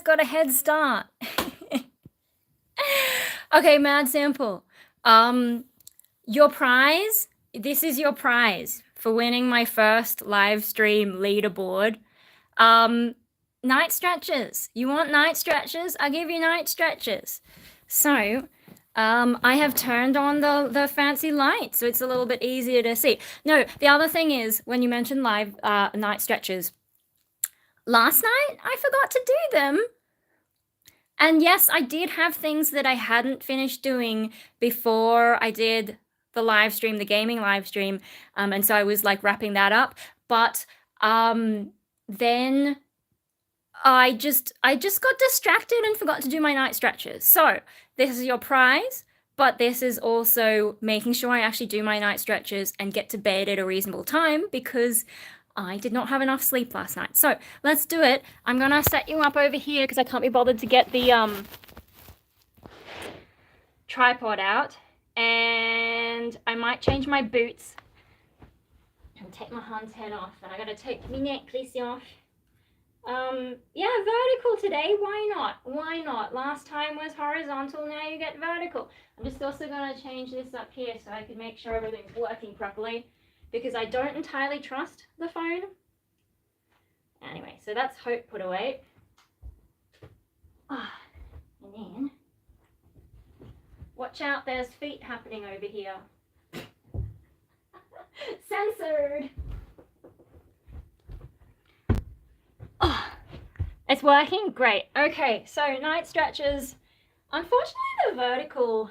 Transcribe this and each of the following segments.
got a head start. Okay, mad simple. Your prize, this is your prize for winning my first live stream leaderboard. Night stretches. You want night stretches? I'll give you night stretches. So, I have turned on the fancy light, so it's a little bit easier to see. No, the other thing is, when you mentioned live night stretches, last night I forgot to do them. And yes, I did have things that I hadn't finished doing before I did the live stream, the gaming live stream. And so I was like wrapping that up. But then I just got distracted and forgot to do my night stretches. So this is your prize, but this is also making sure I actually do my night stretches and get to bed at a reasonable time, because I did not have enough sleep last night. So let's do it. I'm gonna set you up over here because I can't be bothered to get the tripod out, and I might change my boots and take my hand's head off, and I gotta take my necklace off. Yeah, vertical today. Why not? Why not? Last time was horizontal, now you get vertical. I'm just also gonna change this up here so I can make sure everything's working properly, because I don't entirely trust the phone. Anyway, so that's hope put away. And then, watch out, there's feet happening over here. Censored. It's working? Great. Okay, so night stretches. Unfortunately, the vertical,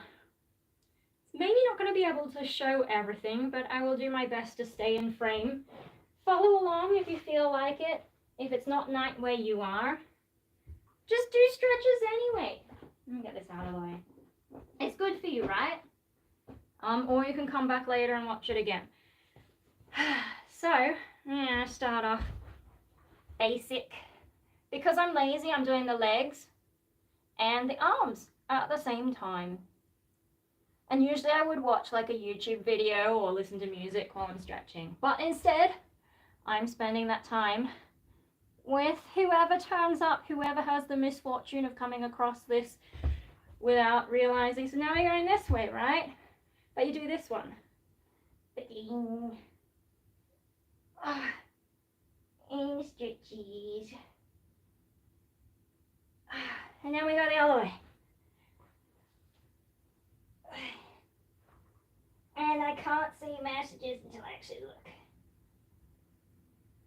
maybe not going to be able to show everything, but I will do my best to stay in frame. Follow along if you feel like it. If it's not night where you are, just do stretches anyway. Let me get this out of the way. It's good for you, right? Or you can come back later and watch it again. So, yeah, start off basic. Because I'm lazy, I'm doing the legs and the arms at the same time. And usually I would watch like a YouTube video or listen to music while I'm stretching. But instead, I'm spending that time with whoever turns up, whoever has the misfortune of coming across this without realizing. So now we're going this way, right? But you do this one. And stretches. And now we go the other way. And I can't see messages until I actually look.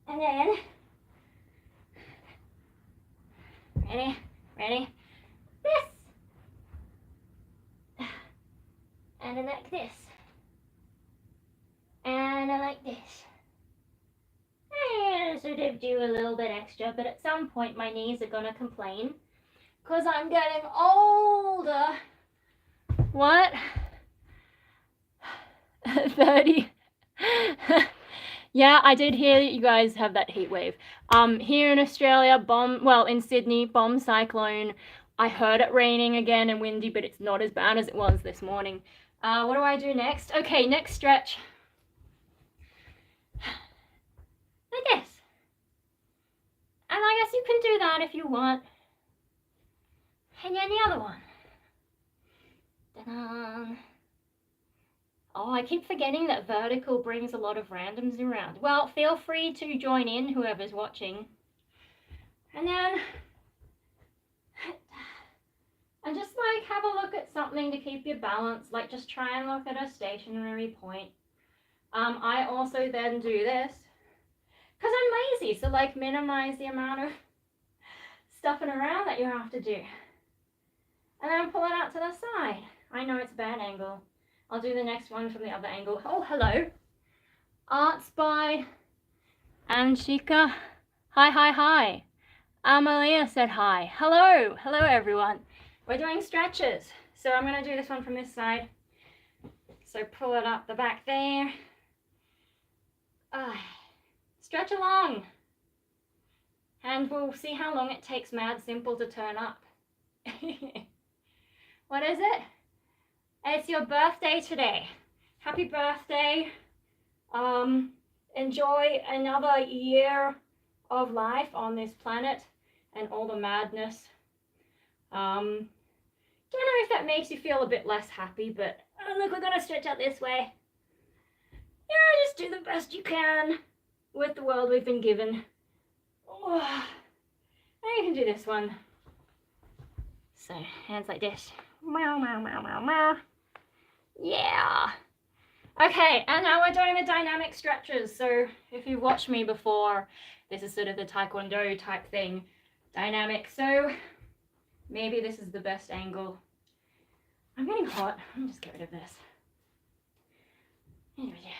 And then, ready, this. And I like this. And I like this. And sort of do a little bit extra, but at some point my knees are gonna complain because I'm getting older. What? 30. Yeah, I did hear that you guys have that heat wave. Here in Australia, in Sydney, bomb cyclone. I heard it raining again and windy, but it's not as bad as it was this morning. What do I do next? Okay, next stretch. Like this. And I guess you can do that if you want. And then the other one. Ta-da. Oh, I keep forgetting that vertical brings a lot of randoms around. Well, feel free to join in, whoever's watching. And then, and just like have a look at something to keep your balance. Like just try and look at a stationary point. I also then do this because I'm lazy, so like minimize the amount of stuffing around that you have to do. And then pull it out to the side. I know it's a bad angle. I'll do the next one from the other angle. Oh, hello. Arts by Anshika. Hi. Amalia said hi. Hello everyone. We're doing stretches. So I'm gonna do this one from this side. So pull it up the back there. Stretch along. And we'll see how long it takes Mad Simple to turn up. What is it? It's your birthday today. Happy birthday. Enjoy another year of life on this planet and all the madness Don't know if that makes you feel a bit less happy, but oh, look, we're gonna stretch out this way. Yeah, just do the best you can with the world we've been given. Oh, now you can do this one. So, hands like this. Meow, meow, meow, meow, meow. Yeah. Okay, and now we're doing the dynamic stretches. So, if you've watched me before, this is sort of the Taekwondo type thing. Dynamic. So, maybe this is the best angle. I'm getting hot. Let me just get rid of this. Anyway, yeah.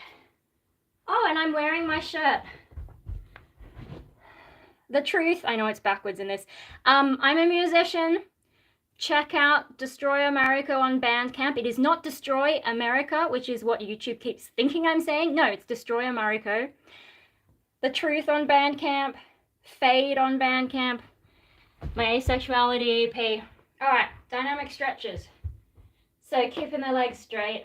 Oh, and I'm wearing my shirt. The truth, I know it's backwards in this. I'm a musician. Check out Destroy America on Bandcamp. It is not Destroy America, which is what YouTube keeps thinking I'm saying. No, it's Destroy America. The Truth on Bandcamp. Fade on Bandcamp. My Asexuality EP. Alright, dynamic stretches. So keeping the legs straight.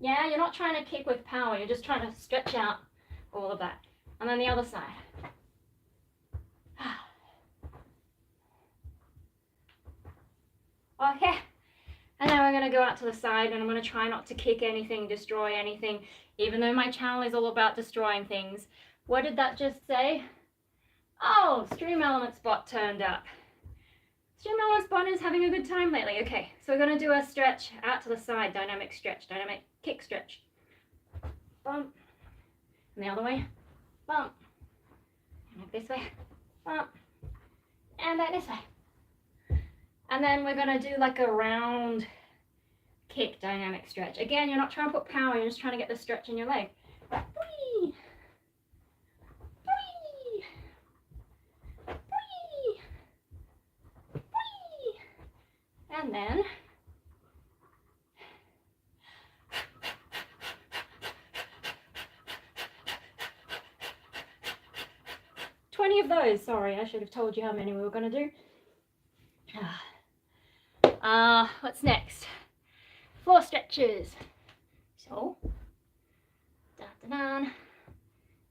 Yeah, you're not trying to kick with power, you're just trying to stretch out all of that. And then the other side. Okay, and now we're going to go out to the side and I'm going to try not to kick anything, destroy anything, even though my channel is all about destroying things. What did that just say? Oh, Stream Element Spot turned up. Stream Element Spot is having a good time lately. Okay, so we're going to do a stretch out to the side, dynamic stretch, dynamic kick stretch. Bump. And the other way. Bump. And back this way. Bump. And back this way. And then we're going to do like a round kick dynamic stretch. Again, you're not trying to put power, you're just trying to get the stretch in your leg. Whee! Whee! Whee! Whee! And then of those. Sorry, I should have told you how many we were going to do. What's next? Floor stretches. So,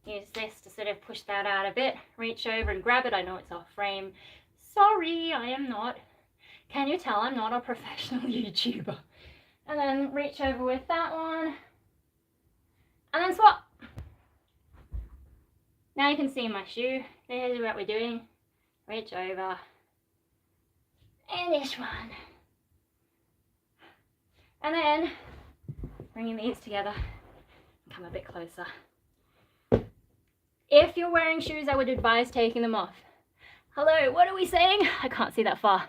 use this to sort of push that out a bit. Reach over and grab it. I know it's off frame. Sorry, I am not. Can you tell I'm not a professional YouTuber? And then reach over with that one. And then swap. Now you can see my shoe. There's what we're doing. Reach over. And this one. And then bringing these together. Come a bit closer. If you're wearing shoes, I would advise taking them off. Hello, what are we saying? I can't see that far.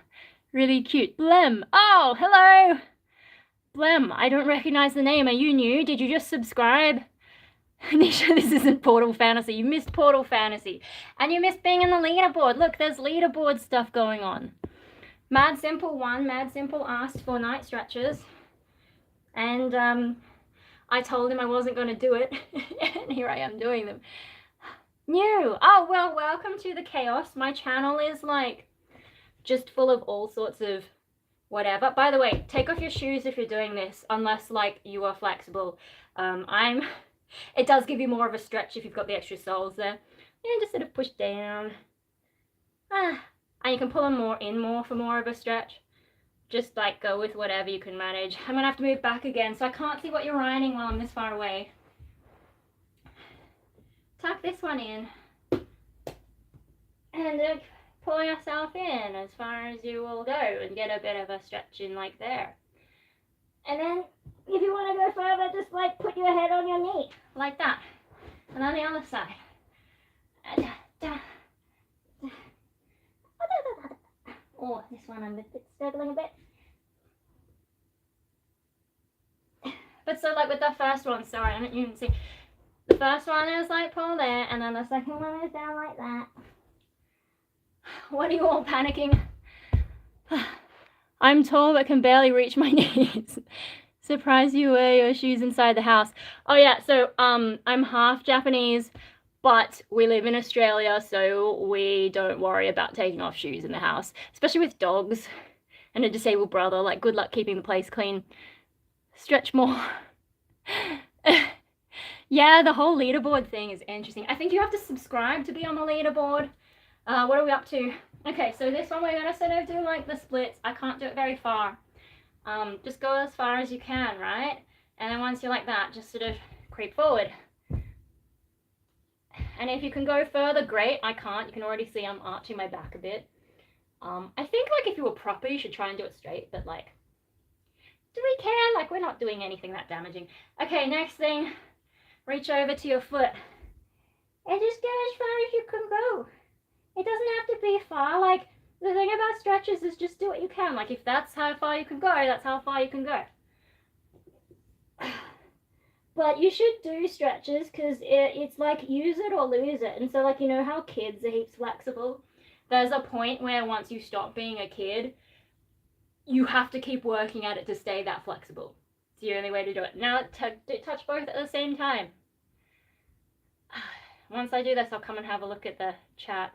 Really cute. Blem. Oh, hello. Blem, I don't recognize the name. Are you new? Did you just subscribe? Nisha, this isn't Portal Fantasy. You missed Portal Fantasy. And you missed being in the leaderboard. Look, there's leaderboard stuff going on. Mad Simple asked for night stretches. And I told him I wasn't going to do it. And here I am doing them. New. Oh, well, welcome to the chaos. My channel is like just full of all sorts of whatever. By the way, take off your shoes if you're doing this, unless like you are flexible. It does give you more of a stretch if you've got the extra soles there. And just sort of push down. And you can pull them more for more of a stretch. Just like go with whatever you can manage. I'm gonna have to move back again, so I can't see what you're writing while I'm this far away. Tuck this one in. And pull yourself in as far as you will go and get a bit of a stretch in like there. And then if you want to go further, just like put your head on your knee like that. And on the other side. Oh, this one I'm struggling a bit. But so like with the first one, sorry, I don't even see. The first one is like pull there, and then the second one is down like that. What are you all panicking? I'm tall but can barely reach my knees. Surprise you wear your shoes inside the house. Oh yeah, so I'm half Japanese, but we live in Australia, so we don't worry about taking off shoes in the house, especially with dogs and a disabled brother. Like, good luck keeping the place clean. Stretch more. Yeah, the whole leaderboard thing is interesting. I think you have to subscribe to be on the leaderboard. What are we up to? Okay, so this one we're gonna sort of do like the splits. I can't do it very far. Just go as far as you can, right? And then once you're like that, just sort of creep forward. And if you can go further, great. I can't. You can already see I'm arching my back a bit. I think like if you were proper, you should try and do it straight, but like, do we care? Like, we're not doing anything that damaging. Okay, next thing, reach over to your foot. And just go as far as you can go. It doesn't have to be far. Like, the thing about stretches is just do what you can. Like, if that's how far you can go, that's how far you can go. But you should do stretches because it's like use it or lose it. And so, like, you know how kids are heaps flexible? There's a point where once you stop being a kid, you have to keep working at it to stay that flexible. It's the only way to do it. Now, touch both at the same time. Once I do this, I'll come and have a look at the chat.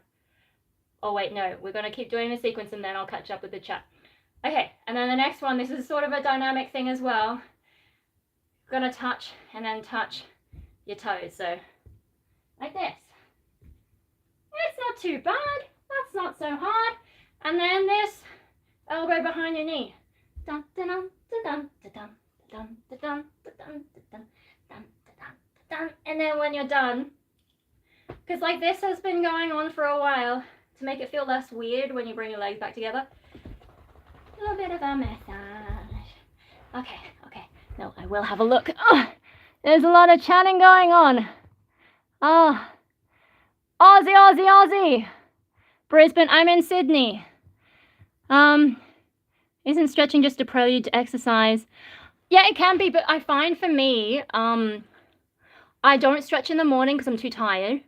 Oh wait, no, we're going to keep doing the sequence and then I'll catch up with the chat. Okay, and then the next one, this is sort of a dynamic thing as well. You're going to touch and then touch your toes, so like this. It's not too bad, that's not so hard. And then this, elbow behind your knee. Dun, dun, dun, dun, dun, dun, dun, dun, dun, dun, dun, dun, dun. And then when you're done, because like this has been going on for a while, to make it feel less weird when you bring your legs back together, a little bit of a massage. Okay, okay. No, I will have a look. Oh, there's a lot of chatting going on. Oh, Aussie, Aussie, Aussie. Brisbane, I'm in Sydney. Isn't stretching just a prelude to exercise? Yeah, it can be, but I find for me, I don't stretch in the morning because I'm too tired.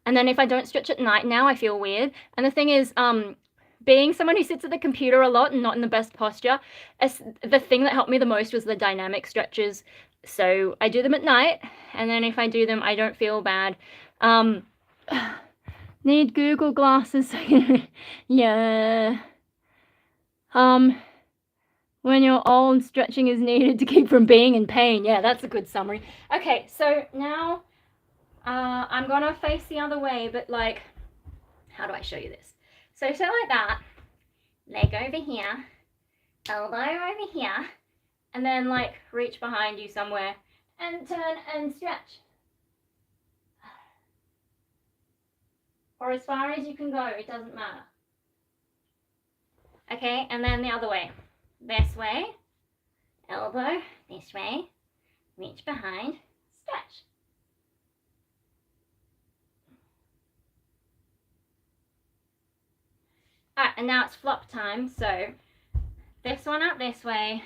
And then if I don't stretch at night now, I feel weird. And the thing is, being someone who sits at the computer a lot and not in the best posture, the thing that helped me the most was the dynamic stretches. So I do them at night, and then if I do them, I don't feel bad. Need Google glasses. Yeah. When you're old, stretching is needed to keep from being in pain. Yeah, that's a good summary. Okay, so now I'm gonna face the other way, but like, how do I show you this? So like that, leg over here, elbow over here, and then like reach behind you somewhere and turn and stretch. Or as far as you can go, it doesn't matter. Okay, and then the other way. This way, elbow, this way, reach behind, stretch. Alright, and now it's flop time, so this one out this way,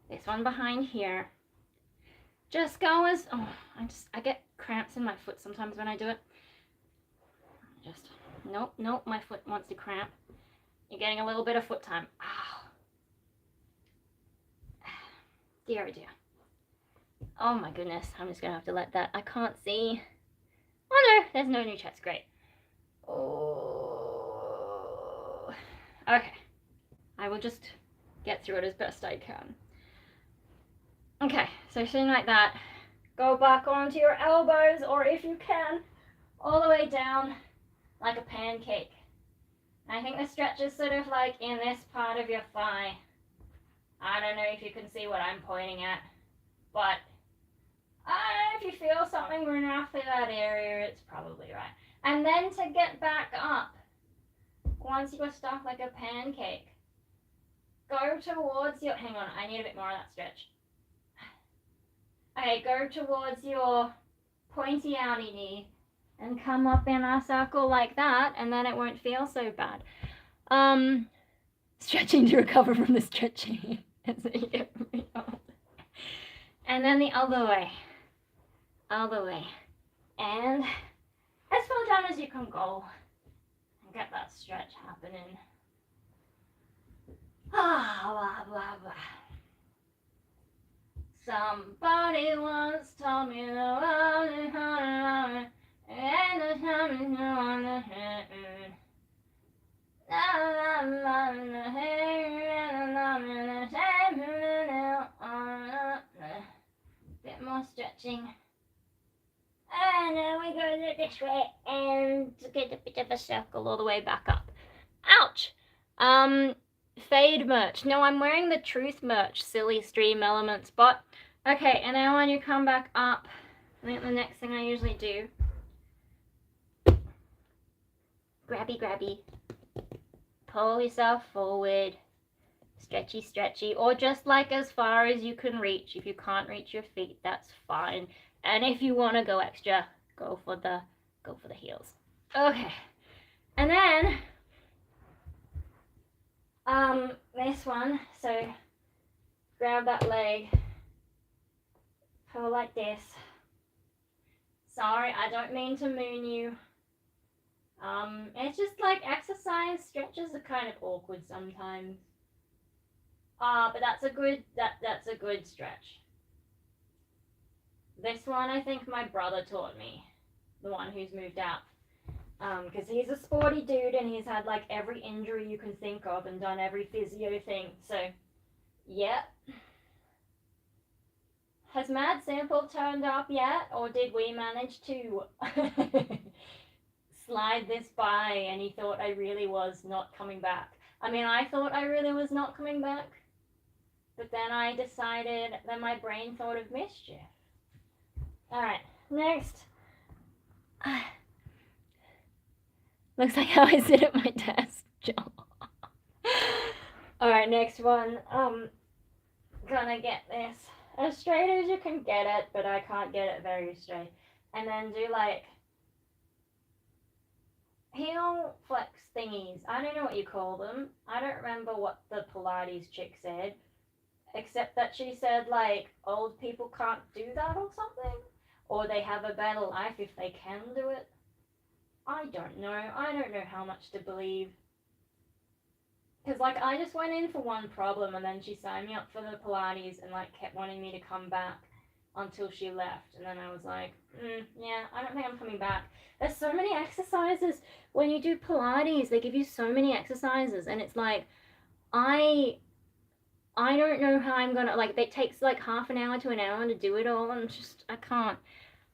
this one behind here. Just go as, oh, I get cramps in my foot sometimes when I do it. Just, nope, my foot wants to cramp. You're getting a little bit of foot time. Ow. Dear, oh dear. Oh my goodness, I'm just gonna have to let that, I can't see. Oh no, there's no new chats, great. Oh. Okay, I will just get through it as best I can. Okay, so sitting like that, go back onto your elbows, or if you can, all the way down like a pancake. I think the stretch is sort of like in this part of your thigh. I don't know if you can see what I'm pointing at, but I don't know if you feel something running off in that area, it's probably right. And then to get back up, once you're stuck like a pancake, go towards your, hang on, I need a bit more of that stretch. Okay, go towards your pointy outy knee and come up in a circle like that, and then it won't feel so bad. Stretching to recover from the stretching. And then the other way. And as far down as you can go and get that stretch happening. Blah, blah, blah. Somebody once told me the world is hard and the time is no on the hand. Bit more stretching. And then we go this way and to get a bit of a circle all the way back up. Ouch! Fade merch. No, I'm wearing the truth merch, silly stream elements bot. Okay, and now when you come back up, I think the next thing I usually do, grabby, pull yourself forward, stretchy, or just like as far as you can reach. If you can't reach your feet, that's fine. And if you want to go extra, go for the heels. Okay, and then this one, so grab that leg, pull like this. Sorry, I don't mean to moon you. It's just like exercise stretches are kind of awkward sometimes. But that's a good stretch. This one I think my brother taught me, the one who's moved out. Because he's a sporty dude and he's had like every injury you can think of and done every physio thing. So, yeah. Has Mad Sample turned up yet, or did we manage to slide this by and he thought I really was not coming back? I mean, I thought I really was not coming back, but then I decided that my brain thought of mischief. Alright, next. Looks like how I sit at my desk, Joel. Alright, next one. Gonna get this as straight as you can get it, but I can't get it very straight. And then do like heel flex thingies. I don't know what you call them. I don't remember what the Pilates chick said, except that she said like old people can't do that or something, or they have a better life if they can do it. I don't know. I don't know how much to believe. Because, like, I just went in for one problem and then she signed me up for the Pilates and, like, kept wanting me to come back until she left. And then I was like, yeah, I don't think I'm coming back. There's so many exercises. When you do Pilates, they give you so many exercises. And it's like, I don't know how I'm going to, like, it takes, like, half an hour to an hour to do it all. And just, I can't.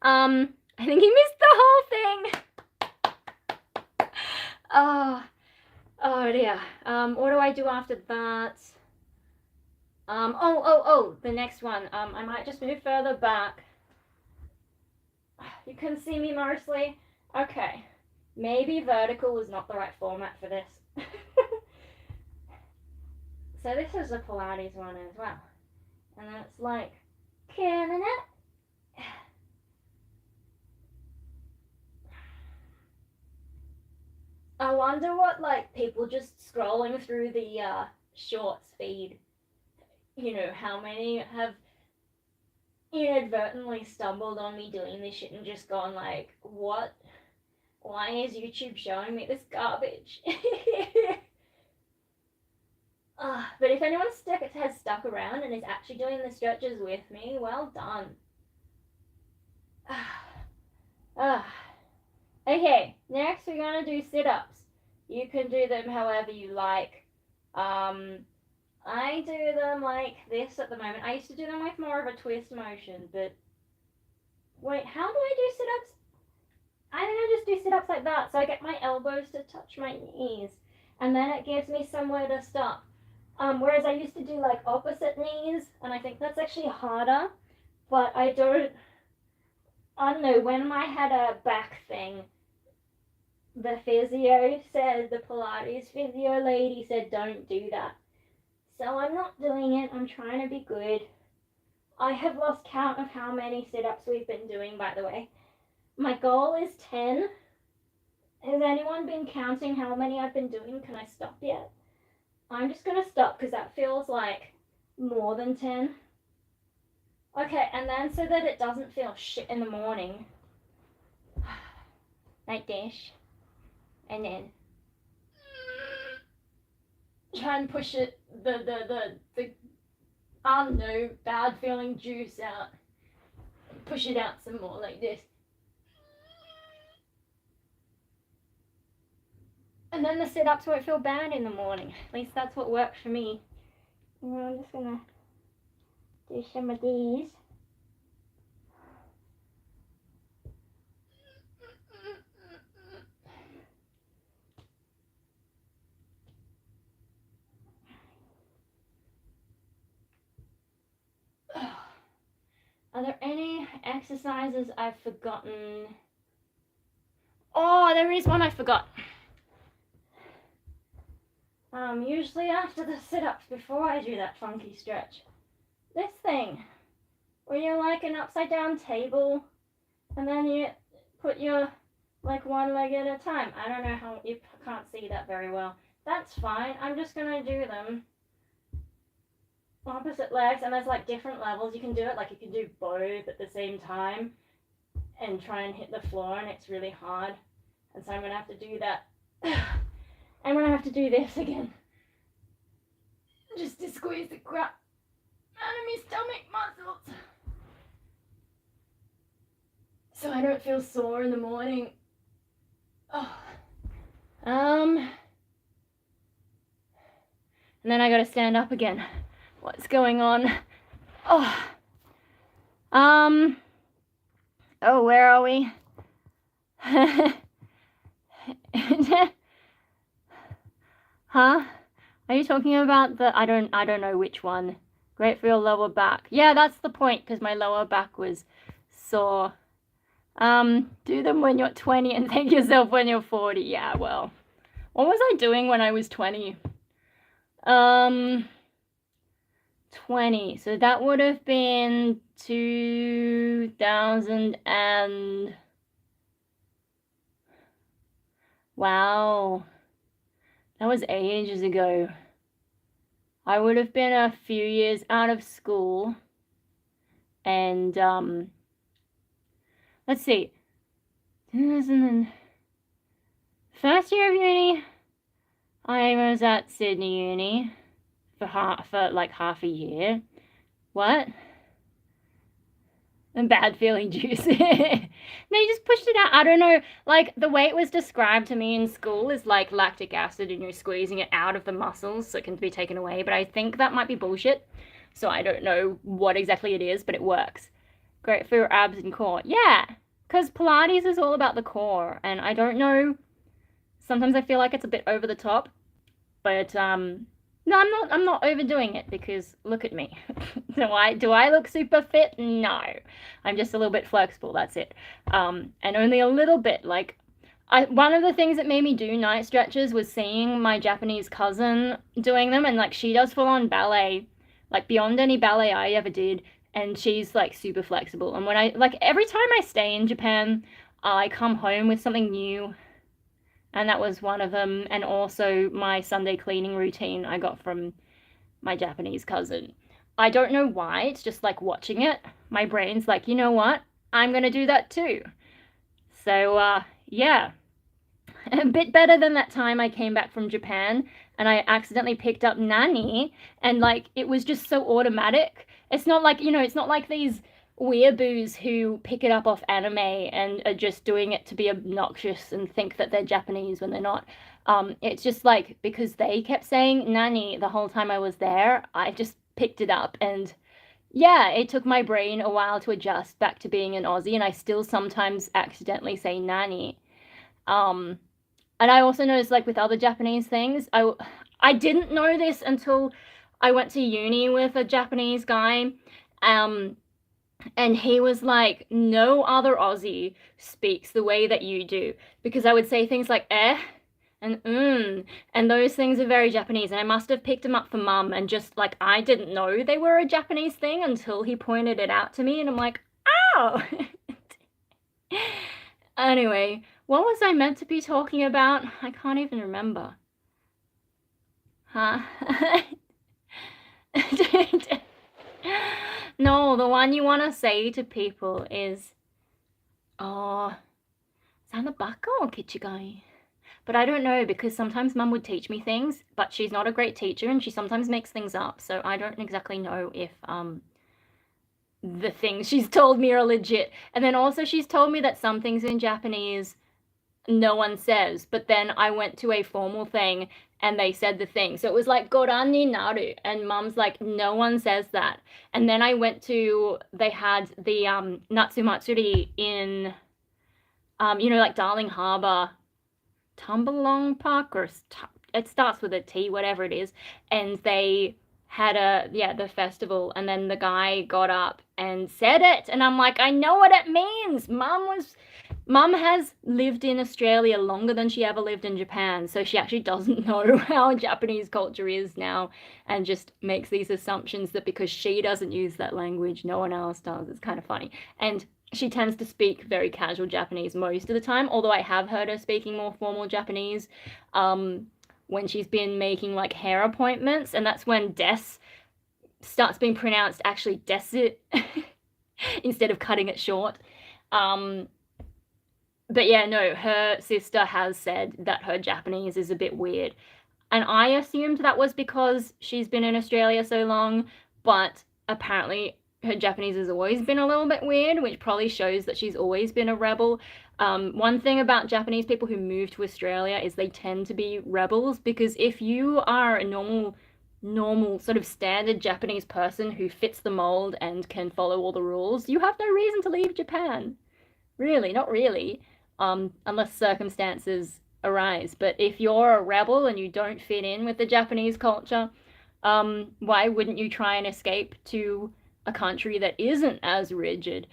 I think he missed the whole thing. Oh dear. What do I do after that? The next one. I might just move further back. You can see me mostly. Okay. Maybe vertical was not the right format for this. So this is the Pilates one as well. And then it's like, killing it. I wonder what, like, people just scrolling through the shorts feed, you know, how many have inadvertently stumbled on me doing this shit and just gone like, what? Why is YouTube showing me this garbage? But if anyone has stuck around and is actually doing the stretches with me, well done. Okay, next we're going to do sit-ups. You can do them however you like. I do them like this at the moment. I used to do them with more of a twist motion, but... Wait, how do I do sit-ups? I think I just do sit-ups like that, so I get my elbows to touch my knees, and then it gives me somewhere to stop. Whereas I used to do like opposite knees, and I think that's actually harder, but I don't know, when I had a back thing, the physio said, the Pilates physio lady said, don't do that. So I'm not doing it. I'm trying to be good. I have lost count of how many sit-ups we've been doing, by the way. My goal is 10. Has anyone been counting how many I've been doing? Can I stop yet? I'm just going to stop because that feels like more than 10. Okay, and then so that it doesn't feel shit in the morning, like this, and then try and push it, the I don't know, bad feeling juice out. Push it out some more like this. And then the sit-ups won't feel bad in the morning. At least that's what works for me. Well, I'm just gonna do some of these. Are there any exercises I've forgotten? Oh, there is one I forgot. Usually after the sit-ups, before I do that funky stretch, this thing, where you're like an upside down table, and then you put your, like, one leg at a time. I don't know how, you can't see that very well. That's fine, I'm just gonna do them. Opposite legs, and there's like different levels you can do it, like you can do both at the same time, and try and hit the floor, and it's really hard. And so I'm gonna have to do that. I'm gonna have to do this again. Just to squeeze the crap out of my stomach muscles. So I don't feel sore in the morning. Oh. And then I gotta stand up again. What's going on? Oh. Oh, where are we? Huh? Are you talking about the, I don't know which one. Great for your lower back. Yeah, that's the point, because my lower back was sore. Do them when you're 20 and thank yourself when you're 40. Yeah, well, what was I doing when I was 20? 20. So that would have been 2000 and... Wow. That was ages ago. I would have been a few years out of school. And, let's see. First year of uni, I was at Sydney Uni for like half a year. What? And bad feeling juice. They just pushed it out. I don't know. Like, the way it was described to me in school is like lactic acid, and you're squeezing it out of the muscles so it can be taken away. But I think that might be bullshit. So I don't know what exactly it is, but it works. Great for your abs and core. Yeah, because Pilates is all about the core. And I don't know. Sometimes I feel like it's a bit over the top. But, no, I'm not overdoing it, because look at me. Do I look super fit? No. I'm just a little bit flexible, that's it. And only a little bit. Like, one of the things that made me do night stretches was seeing my Japanese cousin doing them, and like she does full on ballet, like beyond any ballet I ever did, and she's like super flexible. And when every time I stay in Japan, I come home with something new. And that was one of them. And also my Sunday cleaning routine I got from my Japanese cousin. I don't know why. It's just like watching it. My brain's like, you know what? I'm going to do that too. So, yeah. A bit better than that time I came back from Japan and I accidentally picked up Nani. And like, it was just so automatic. It's not like, it's not like these weeaboos who pick it up off anime and are just doing it to be obnoxious and think that they're Japanese when they're not. It's just like, because they kept saying Nani the whole time I was there, I just picked it up. And yeah, it took my brain a while to adjust back to being an Aussie, and I still sometimes accidentally say Nani. And I also noticed, like with other Japanese things, I didn't know this until I went to uni with a Japanese guy. And he was like, no other Aussie speaks the way that you do. Because I would say things like and and those things are very Japanese. And I must have picked them up for mum, and just like, I didn't know they were a Japanese thing until he pointed it out to me. And I'm like, oh! Anyway, what was I meant to be talking about? I can't even remember. Huh? No, the one you want to say to people is, oh, Sanabaka or Kichigai? But I don't know, because sometimes mum would teach me things, but she's not a great teacher and she sometimes makes things up. So I don't exactly know if the things she's told me are legit. And then also she's told me that some things in Japanese no one says, but then I went to a formal thing and they said the thing. So it was like, goran ni naru. And mum's like, no one says that. And then I went to, they had the Natsumatsuri in, like Darling Harbour, Tumbalong Park, or it starts with a T, whatever it is. And they had the festival, and then the guy got up and said it, and I'm like, I know what it means. Mum has lived in Australia longer than she ever lived in Japan, so she actually doesn't know how Japanese culture is now, and just makes these assumptions that because she doesn't use that language, no one else does. It's kind of funny. And she tends to speak very casual Japanese most of the time, although I have heard her speaking more formal Japanese when she's been making like hair appointments, and that's when des starts being pronounced actually desu instead of cutting it short. But yeah, no, her sister has said that her Japanese is a bit weird. And I assumed that was because she's been in Australia so long, but apparently her Japanese has always been a little bit weird, which probably shows that she's always been a rebel. One thing about Japanese people who move to Australia is they tend to be rebels, because if you are a normal sort of standard Japanese person who fits the mold and can follow all the rules, you have no reason to leave Japan. Really, not really, unless circumstances arise. But if you're a rebel and you don't fit in with the Japanese culture, why wouldn't you try and escape to a country that isn't as rigid?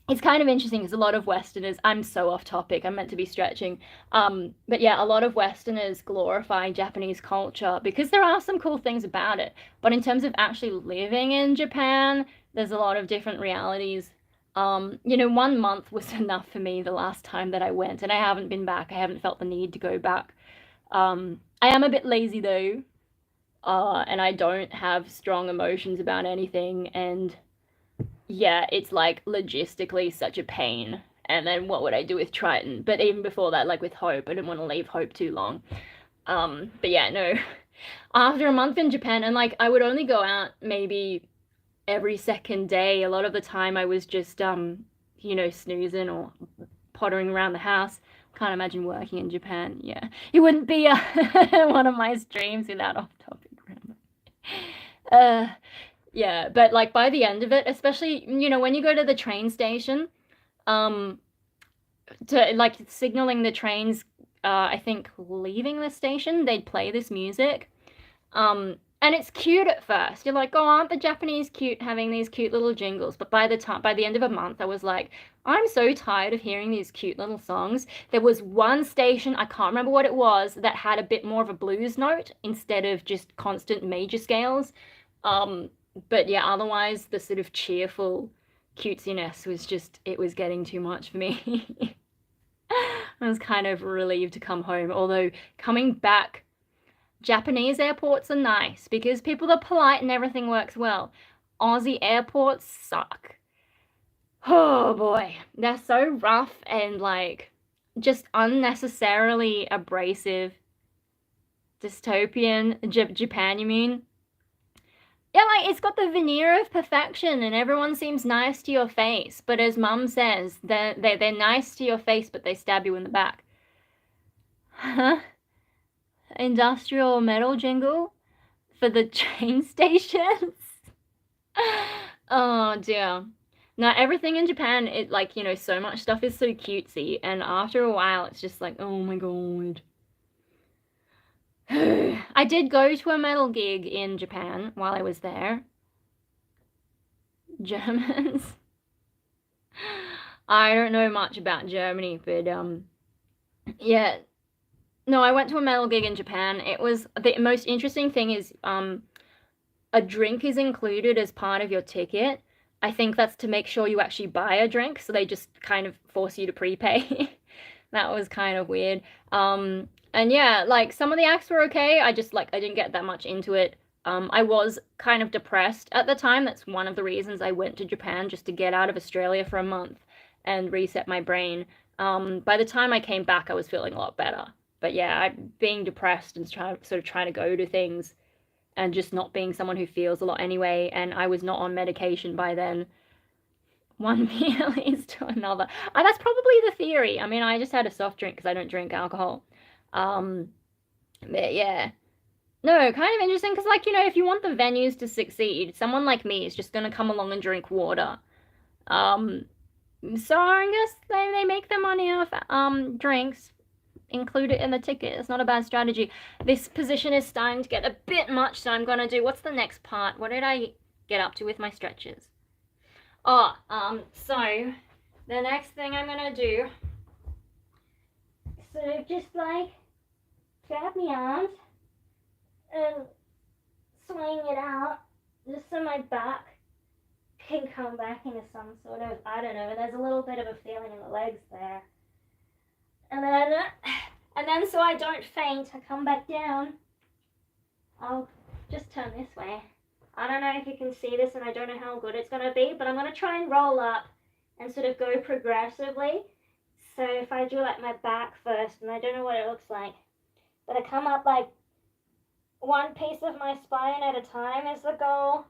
It's kind of interesting because a lot of Westerners, I'm so off topic, I'm meant to be stretching, but yeah, a lot of Westerners glorify Japanese culture because there are some cool things about it. But in terms of actually living in Japan, there's a lot of different realities. 1 month was enough for me the last time that I went, and I haven't been back. I haven't felt the need to go back. I am a bit lazy though, and I don't have strong emotions about anything, and yeah, it's like logistically such a pain. And then what would I do with Triton? But even before that, like with Hope, I didn't want to leave Hope too long. But yeah, no. After a month in Japan, and like I would only go out maybe every second day. A lot of the time I was just snoozing or pottering around the house. Can't imagine working in Japan. Yeah, it wouldn't be one of my streams without off-topic grammar. Yeah, but like by the end of it, especially when you go to the train station, to like signaling the trains, I think leaving the station, they'd play this music. And it's cute at first. You're like, oh, aren't the Japanese cute having these cute little jingles? But by the end of a month, I was like, I'm so tired of hearing these cute little songs. There was one station, I can't remember what it was, that had a bit more of a blues note instead of just constant major scales. But yeah, otherwise the sort of cheerful cutesiness it was getting too much for me. I was kind of relieved to come home, although coming back, Japanese airports are nice because people are polite and everything works well. Aussie airports suck. Oh boy, they're so rough and like just unnecessarily abrasive. Dystopian. Japan, you mean? Yeah, like it's got the veneer of perfection and everyone seems nice to your face. But as Mum says, they're nice to your face, but they stab you in the back. Huh? Industrial metal jingle for the train stations. Oh dear. Now everything in Japan, it like, so much stuff is so cutesy, and after a while it's just like, oh my god. I did go to a metal gig in Japan while I was there. Germans. I don't know much about Germany, but yeah. No, I went to a metal gig in Japan. It was the most interesting thing is a drink is included as part of your ticket. I think that's to make sure you actually buy a drink, so they just kind of force you to prepay. That was kind of weird. And yeah, like some of the acts were okay. I didn't get that much into it. I was kind of depressed at the time. That's one of the reasons I went to Japan, just to get out of Australia for a month and reset my brain. By the time I came back, I was feeling a lot better. But yeah, being depressed and trying to go to things and just not being someone who feels a lot anyway, and I was not on medication by then. One beer leads to another. That's probably the theory. I mean, I just had a soft drink because I don't drink alcohol. But yeah. No, kind of interesting because, like, if you want the venues to succeed, someone like me is just going to come along and drink water. So I guess they make their money off drinks. include it in the ticket. It's not a bad strategy. This position is starting to get a bit much, so I'm gonna do, what's the next part? What did I get up to with my stretches? Oh, so the next thing I'm gonna do, sort of just like grab my arms and swing it out just so my back can come back into some sort of, I don't know, there's a little bit of a feeling in the legs there. And then so I don't faint, I come back down. I'll just turn this way. I don't know if you can see this, and I don't know how good it's going to be, but I'm going to try and roll up and sort of go progressively. So if I do like my back first, and I don't know what it looks like, but I come up like one piece of my spine at a time is the goal.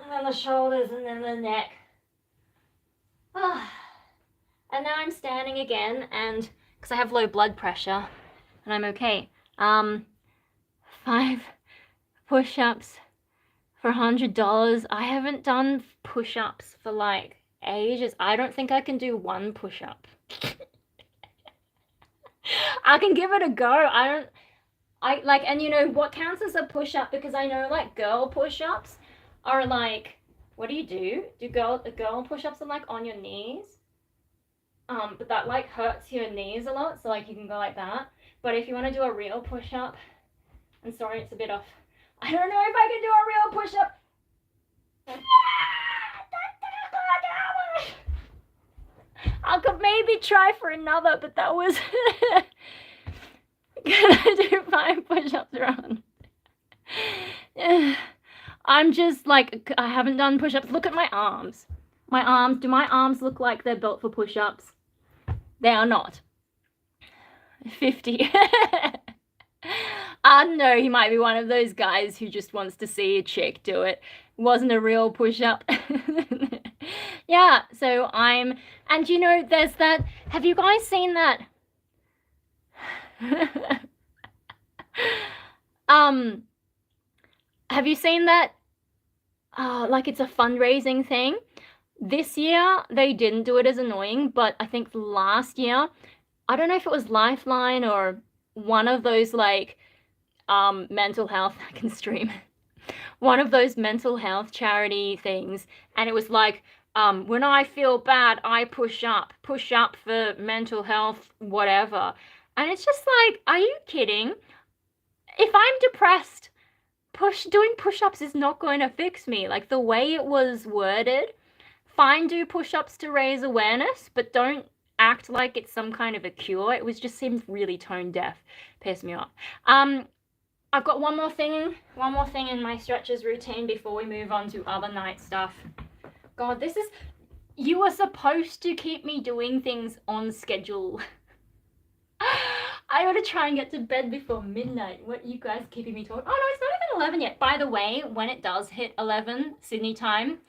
And then the shoulders, and then the neck. And now I'm standing again, and because I have low blood pressure, and I'm okay. 5 push-ups for $100. I haven't done push-ups for like ages. I don't think I can do 1 push-up. I can give it a go. And you know what counts as a push-up, because I know like girl push-ups are like, what do? The girl push-ups are like on your knees. But that like hurts your knees a lot, so like you can go like that. But if you want to do a real push-up, I'm sorry, it's a bit off. I don't know if I can do a real push-up. I could maybe try for another, but that was can I do 5 push-ups around? I'm just like, I haven't done push-ups. Look at my arms. My arms, do my arms look like they're built for push-ups? They are not. 50. I don't know, he might be one of those guys who just wants to see a chick do it. Wasn't a real push-up. Yeah, so and you know, there's that, have you guys seen that? Have you seen that? Like it's a fundraising thing. This year, they didn't do it as annoying, but I think last year, I don't know if it was Lifeline or one of those like mental health, I can stream, one of those mental health charity things, and it was like, when I feel bad, I push up for mental health, whatever. And it's just like, are you kidding? If I'm depressed, doing push-ups is not going to fix me. Like the way it was worded, fine, do push-ups to raise awareness, but don't act like it's some kind of a cure. It was just seemed really tone deaf. Pissed me off. I've got one more thing in my stretches routine before we move on to other night stuff. God, you were supposed to keep me doing things on schedule. I ought to try and get to bed before midnight. What, you guys keeping me talking? Oh no, it's not even 11 yet. By the way, when it does hit 11 Sydney time,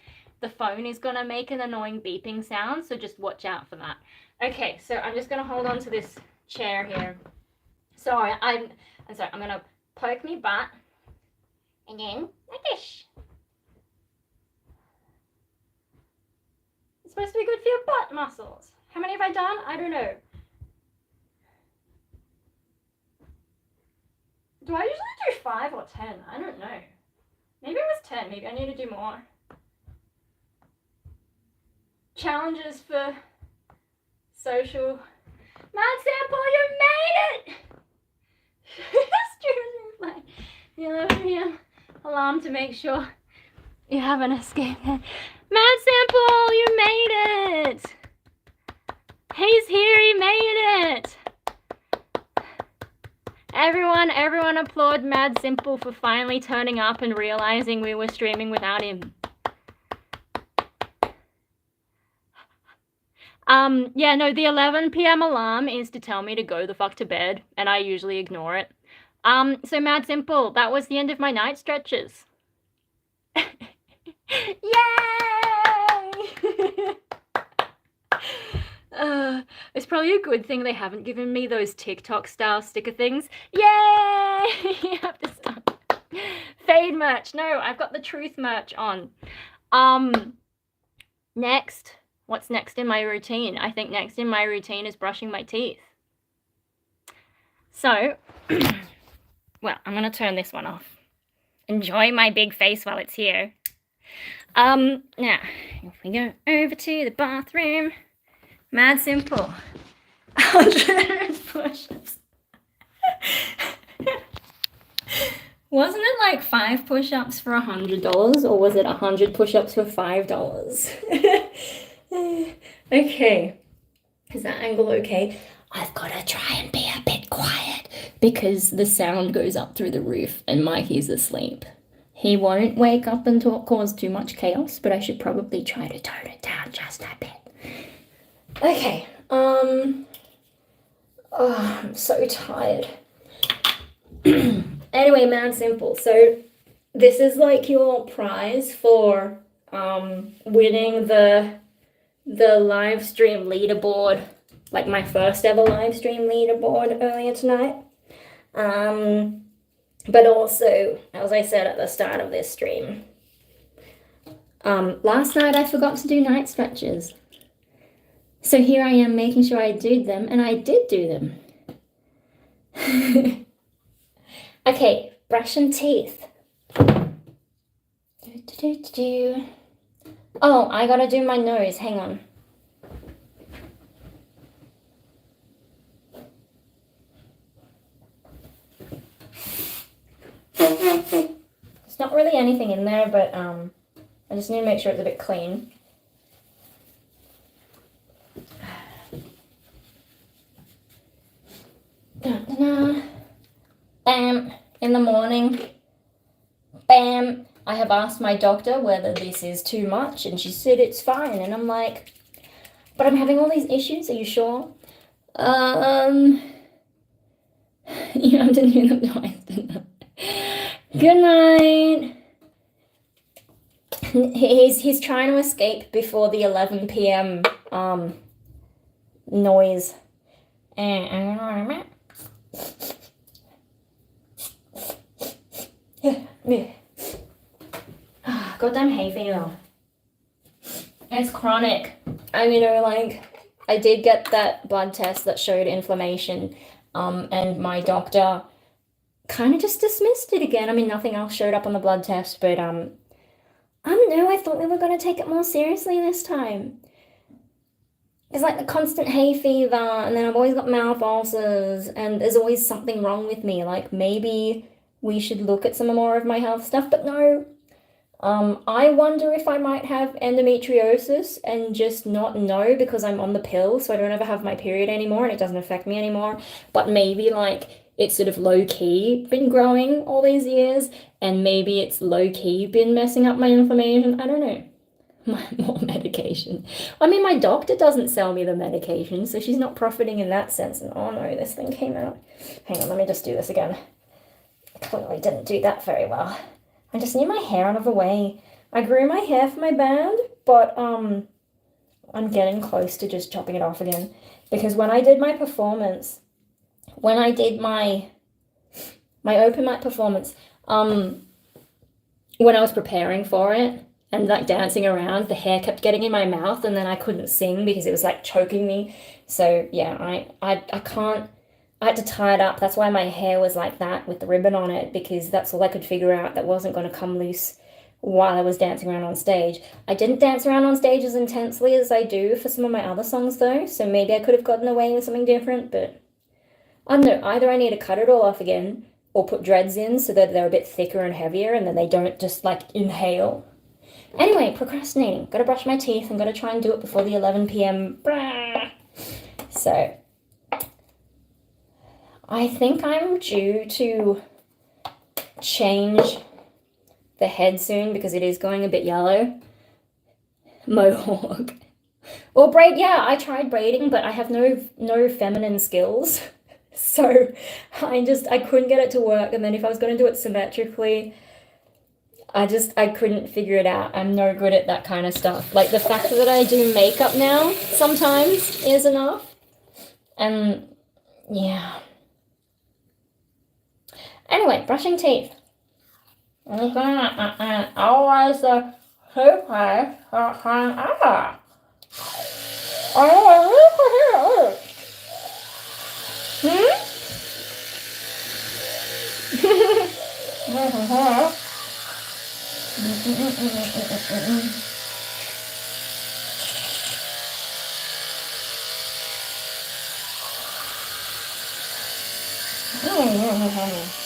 the phone is gonna make an annoying beeping sound, so just watch out for that. Okay, so I'm just gonna hold on to this chair here. Sorry, I'm gonna poke me butt, and then like this. It's supposed to be good for your butt muscles. How many have I done? I don't know. Do I usually do 5 or 10? I don't know. Maybe it was 10. Maybe I need to do more. Challenges for social. Mad Sample, you made it! Like the 11 p.m. alarm to make sure you haven't escaped. Mad Sample, you made it! He's here, he made it! Everyone applaud Mad Simple for finally turning up and realizing we were streaming without him. Yeah, no, the 11 p.m. alarm is to tell me to go the fuck to bed, and I usually ignore it. So Mad Simple, that was the end of my night stretches. Yay! It's probably a good thing they haven't given me those TikTok style sticker things. Yay! You have to stop. Fade merch. No, I've got the truth merch on. Next, What's next in my routine? I think next in my routine is brushing my teeth. So, well, I'm going to turn this one off. Enjoy my big face while it's here. Now, if we go over to the bathroom, mad simple. 100 push-ups. Wasn't it like 5 push-ups for $100, or was it 100 push-ups for $5? Okay, is that angle okay? I've got to try and be a bit quiet because the sound goes up through the roof and Mikey's asleep. He won't wake up and cause too much chaos, but I should probably try to tone it down just a bit. Okay, oh, I'm so tired. Anyway, man, simple. So this is like your prize for winning the live stream leaderboard, like my first ever live stream leaderboard earlier tonight. But also, as I said at the start of this stream, last night I forgot to do night stretches. So here I am making sure I did them, and I did do them. Okay, brushing teeth. Oh, I gotta do my nose, hang on. There's not really anything in there, but I just need to make sure it's a bit clean. Bam, in the morning. Bam, I have asked my doctor whether this is too much, and she said it's fine, and I'm like, but I'm having all these issues, are you sure? You have to do them twice tonight. Good night. He's trying to escape before the 11 p.m. Noise. And goddamn hay fever. It's chronic. Like, I did get that blood test that showed inflammation, and my doctor kind of just dismissed it again. Nothing else showed up on the blood test, but I don't know, I thought we were going to take it more seriously this time. It's like the constant hay fever, and then I've always got mouth ulcers, and there's always something wrong with me. Like, maybe we should look at some more of my health stuff, but no. I wonder if I might have endometriosis and just not know because I'm on the pill, so I don't ever have my period anymore and it doesn't affect me anymore. But maybe, like, it's sort of low-key been growing all these years, and maybe it's low-key been messing up my inflammation. I don't know. More medication. My doctor doesn't sell me the medication, so she's not profiting in that sense. And oh no, this thing came out. Hang on, let me just do this again. I clearly didn't do that very well. I just need my hair out of the way. I grew my hair for my band, but I'm getting close to just chopping it off again. Because when I did my performance, when I did my open mic performance, when I was preparing for it and like dancing around, the hair kept getting in my mouth, and then I couldn't sing because it was like choking me. So yeah, I can't. I had to tie it up. That's why my hair was like that with the ribbon on it, because that's all I could figure out that wasn't going to come loose while I was dancing around on stage. I didn't dance around on stage as intensely as I do for some of my other songs though, so maybe I could have gotten away with something different, but I don't know. Either I need to cut it all off again or put dreads in so that they're a bit thicker and heavier and then they don't just like inhale. Anyway, procrastinating. Gotta brush my teeth and gotta try and do it before the 11 p.m. So I think I'm due to change the head soon because it is going a bit yellow. Mohawk. Or braid, yeah, I tried braiding, but I have no feminine skills. So I couldn't get it to work, and then if I was going to do it symmetrically, I couldn't figure it out. I'm no good at that kind of stuff. Like, the fact that I do makeup now sometimes is enough. And yeah. Anyway, brushing teeth. Always the toothpaste I know, I really can't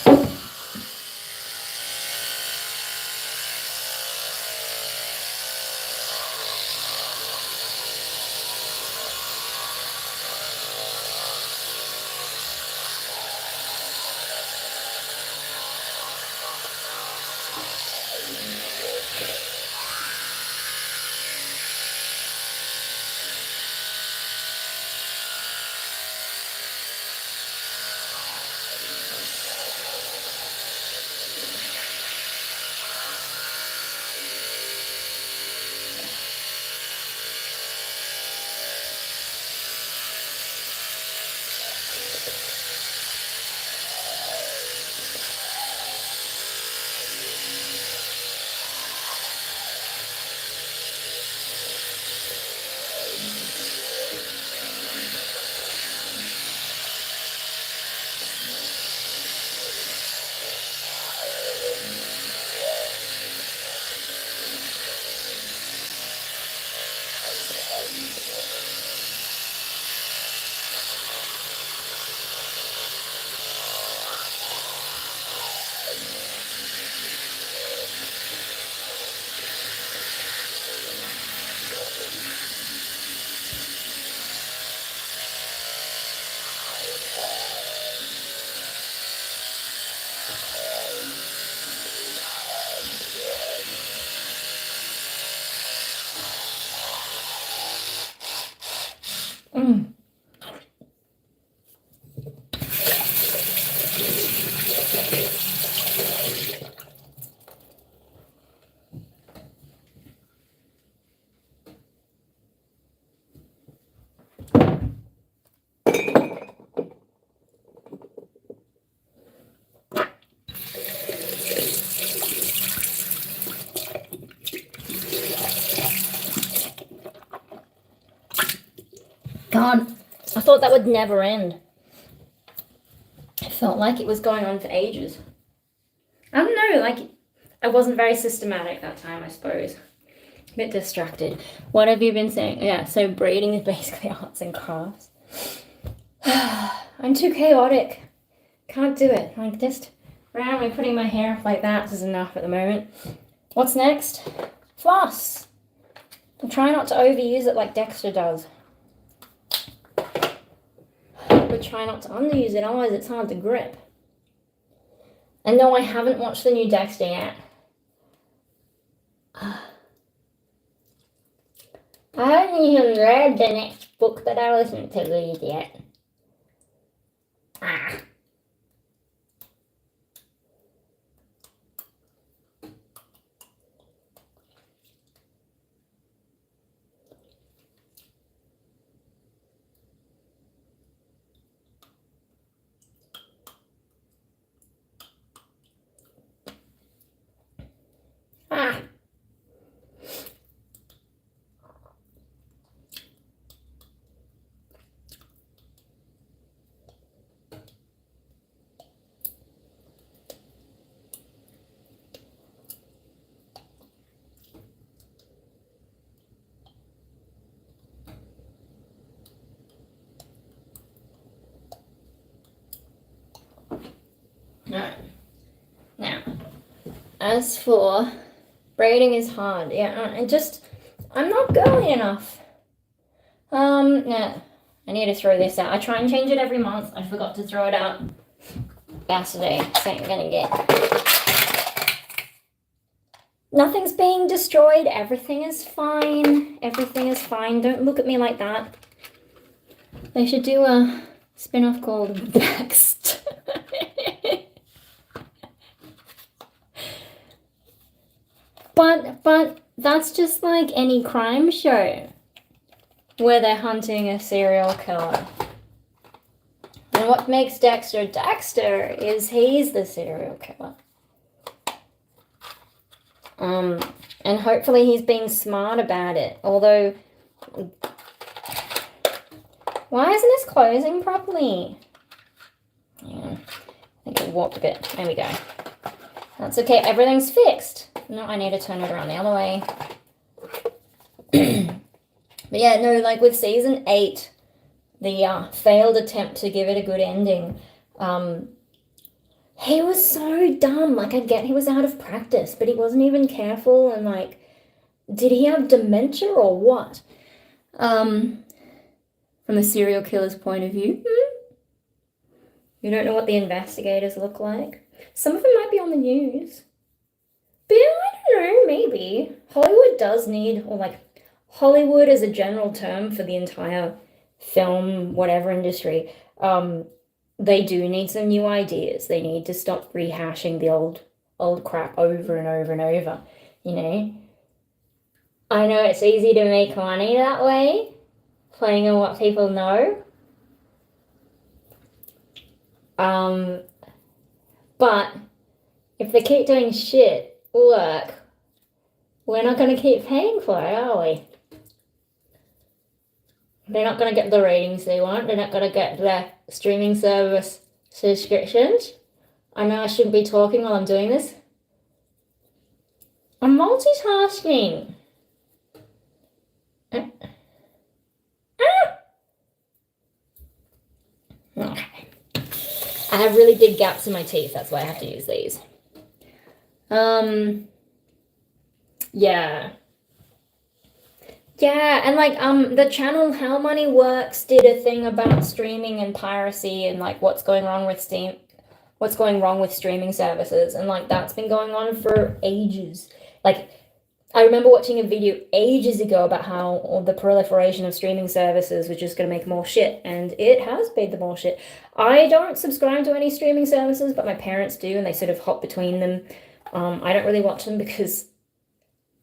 God, I thought that would never end. It felt like it was going on for ages. I don't know, like, I wasn't very systematic that time, I suppose. A bit distracted. What have you been saying? Yeah, so braiding is basically arts and crafts. I'm too chaotic. Can't do it. Like, just randomly putting my hair up like that is enough at the moment. What's next? Floss. I'm trying not to overuse it like Dexter does. But try not to underuse it, otherwise it's hard to grip. And no, I haven't watched the new Dexter yet. I haven't even read the next book that I listened to read yet. Ah. Ah. No. Now, as for braiding is hard. Yeah, I'm not girly enough. Yeah, I need to throw this out. I try and change it every month. I forgot to throw it out yesterday, so I'm gonna get... Nothing's being destroyed. Everything is fine. Everything is fine. Don't look at me like that. They should do a spin-off called Vexed. But that's just like any crime show where they're hunting a serial killer. And what makes Dexter Dexter is he's the serial killer. And hopefully he's being smart about it. Although Why isn't this closing properly? Yeah, I think it warped a bit. There we go. That's okay. Everything's fixed. No, I need to turn it around the other way. But yeah, no, like with season 8, the failed attempt to give it a good ending, he was so dumb. Like, I get he was out of practice, but he wasn't even careful, and like, did he have dementia or what? From the serial killer's point of view. You don't know what the investigators look like. Some of them might be on the news. But yeah, I don't know, maybe. Hollywood does need, or like, Hollywood as a general term for the entire film, whatever industry, they do need some new ideas. They need to stop rehashing the old crap over and over and over, you know? I know it's easy to make money that way, playing on what people know. But if they keep doing shit work, we're not going to keep paying for it, are we? They're not going to get the ratings they want. They're not going to get the streaming service subscriptions. I know I shouldn't be talking while I'm doing this. I'm multitasking. Okay. I have really big gaps in my teeth. That's why I have to use these. Yeah. Yeah, and like the channel How Money Works did a thing about streaming and piracy and like what's going wrong with streaming services, and like that's been going on for ages. Like I remember watching a video ages ago about how the proliferation of streaming services was just going to make more shit, and it has made the more shit. I don't subscribe to any streaming services, but my parents do, and they sort of hop between them. I don't really watch them because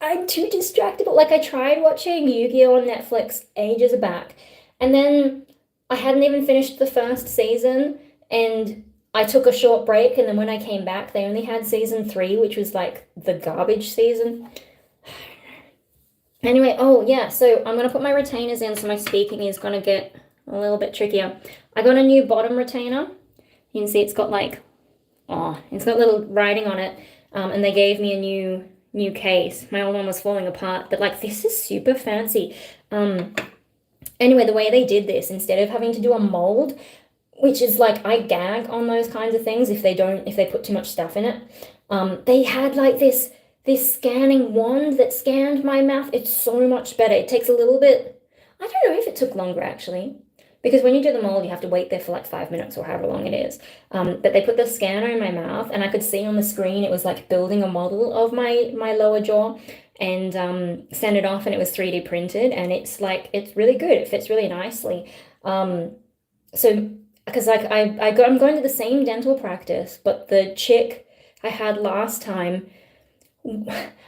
I'm too distractible. Like, I tried watching Yu-Gi-Oh! On Netflix ages back, and then I hadn't even finished the first season, and I took a short break, and then when I came back, they only had season 3, which was, like, the garbage season. Anyway, oh, yeah, so I'm going to put my retainers in, so my speaking is going to get a little bit trickier. I got a new bottom retainer. You can see it's got, like, it's got little writing on it, and they gave me a new case. My old one was falling apart, but like this is super fancy. Anyway, the way they did this, instead of having to do a mold, which is like, I gag on those kinds of things if they put too much stuff in it, they had like this scanning wand that scanned my mouth. It's so much better. It takes a little bit, I don't know if it took longer actually, because when you do the mold, you have to wait there for like 5 minutes or however long it is. But they put the scanner in my mouth, and I could see on the screen it was like building a model of my lower jaw, and sent it off, and it was 3D printed, and it's really good. It fits really nicely. So because like I'm going to the same dental practice, but the chick I had last time,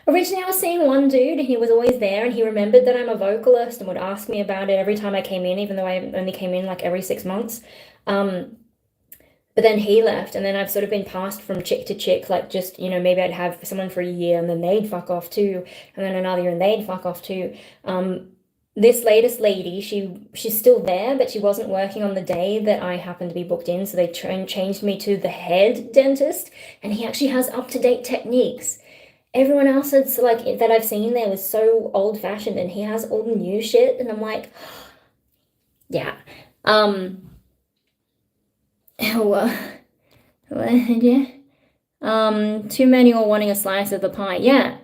originally I was seeing one dude, and he was always there, and he remembered that I'm a vocalist and would ask me about it every time I came in, even though I only came in like every 6 months. But then he left, and then I've sort of been passed from chick to chick, like just, you know, maybe I'd have someone for a year, and then they'd fuck off too, and then another year, and they'd fuck off too. This latest lady, she's still there, but she wasn't working on the day that I happened to be booked in, so they changed me to the head dentist, and he actually has up-to-date techniques. Everyone else that's like that I've seen there was so old-fashioned, and he has all the new shit, and I'm like, yeah. Yeah. Too many all wanting a slice of the pie. Yeah.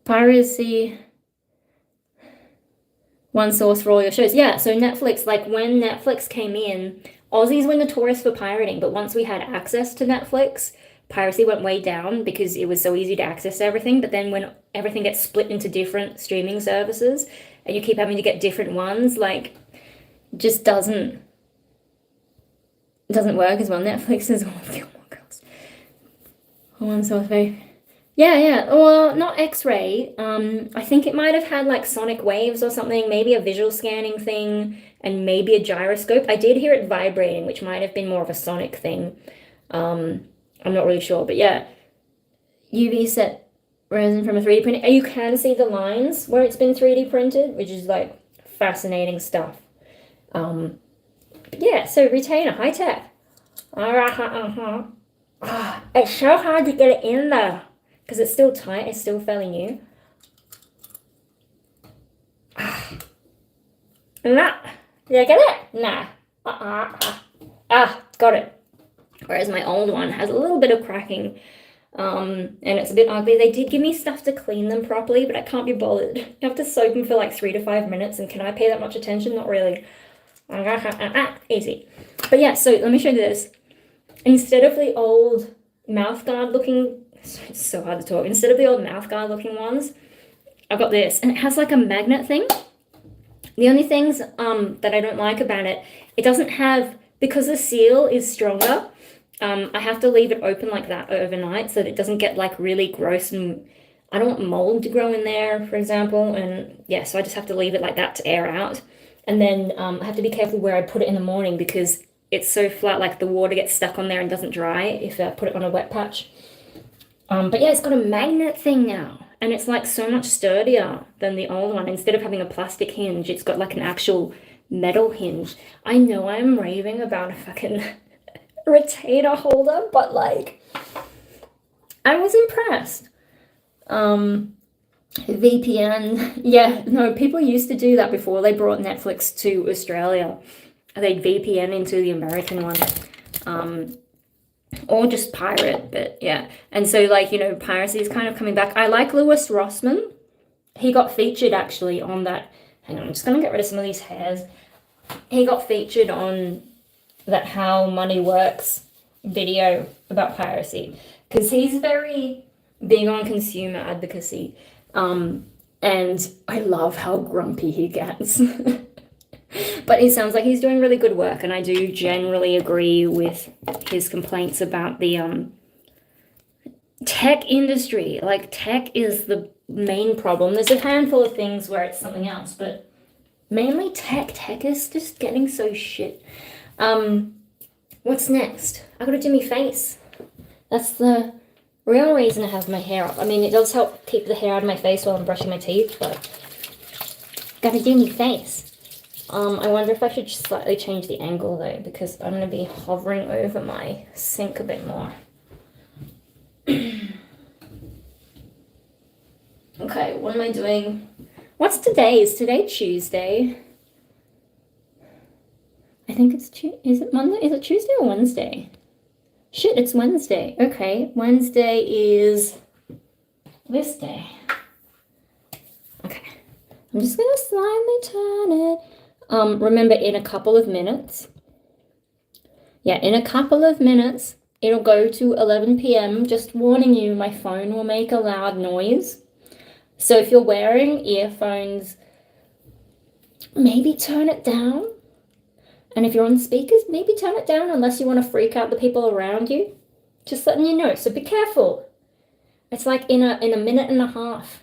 Piracy. One source for all your shows. Yeah, so Netflix, like when Netflix came in, Aussies were notorious for pirating, but once we had access to Netflix, piracy went way down because it was so easy to access everything. But then when everything gets split into different streaming services and you keep having to get different ones, like, just doesn't work as well. Netflix is all of Gilmore Girls. One source very... Yeah. Well, not X-ray. I think it might have had like sonic waves or something, maybe a visual scanning thing, and maybe a gyroscope. I did hear it vibrating, which might have been more of a sonic thing. I'm not really sure, but yeah. UV set resin from a 3D printer. You can see the lines where it's been 3D printed, which is like fascinating stuff. Yeah, so retainer, high tech. It's so hard to get it in there because it's still tight, it's still fairly new. Nah, did I get it? Nah. Got it. Whereas my old one has a little bit of cracking, and it's a bit ugly. They did give me stuff to clean them properly, but I can't be bothered. You have to soak them for like 3 to 5 minutes, and can I pay that much attention? Not really. Easy. But yeah, so let me show you this. Instead of the old mouthguard looking, it's so hard to talk. Instead of the old mouthguard looking ones, I've got this, and it has like a magnet thing. The only things that I don't like about it, it doesn't have, because the seal is stronger, I have to leave it open like that overnight so that it doesn't get like really gross, and I don't want mold to grow in there, for example. And yeah, so I just have to leave it like that to air out. And then I have to be careful where I put it in the morning because it's so flat, like the water gets stuck on there and doesn't dry if I put it on a wet patch. But yeah, it's got a magnet thing now, and it's like so much sturdier than the old one. Instead of having a plastic hinge, it's got like an actual metal hinge. I know I'm raving about a fucking retainer holder, but like, I was impressed. VPN, yeah, no, people used to do that before they brought Netflix to Australia. They'd VPN into the American one, or just pirate, but yeah. And so like, you know, piracy is kind of coming back. I like Lewis Rossman. He got featured actually on that. Hang on, I'm just gonna get rid of some of these hairs. He got featured on that How Money Works video about piracy because he's very big on consumer advocacy. And I love how grumpy he gets. But it sounds like he's doing really good work, and I do generally agree with his complaints about the tech industry. Like, tech is the main problem. There's a handful of things where it's something else, but mainly tech. Tech is just getting so shit. What's next? I gotta do my face. That's the real reason I have my hair up. I mean, it does help keep the hair out of my face while I'm brushing my teeth, but gotta do my face. I wonder if I should just slightly change the angle though, because I'm gonna be hovering over my sink a bit more. Okay, what am I doing? What's today? Is today Tuesday? I think it's is it Monday? Is it Tuesday or Wednesday? Shit, it's Wednesday. Okay, Wednesday is this day. Okay, I'm just gonna slightly turn it. Remember, in a couple of minutes. Yeah, in a couple of minutes, it'll go to 11 p.m. Just warning you, my phone will make a loud noise. So if you're wearing earphones, maybe turn it down. And if you're on speakers, maybe turn it down unless you want to freak out the people around you. Just letting you know, so be careful. It's like in a minute and a half.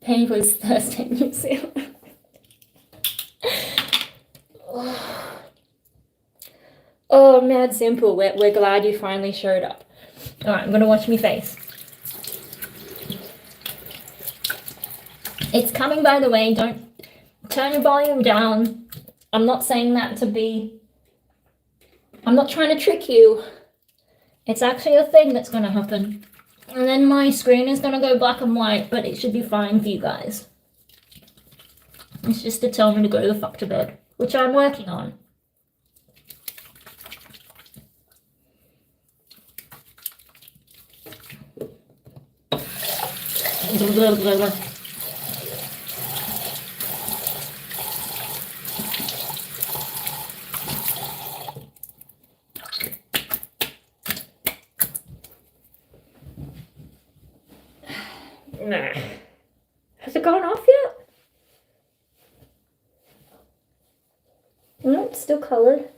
Pain was Thursday, New Zealand. Oh, mad simple. We're glad you finally showed up. Alright, I'm going to wash my face. It's coming, by the way. Don't turn your volume down. I'm not saying that to be... I'm not trying to trick you. It's actually a thing that's going to happen. And then my screen is going to go black and white, but it should be fine for you guys. It's just to tell me to go the fuck to bed, which I'm working on. Nah. Has it gone off yet? No, it's still colored.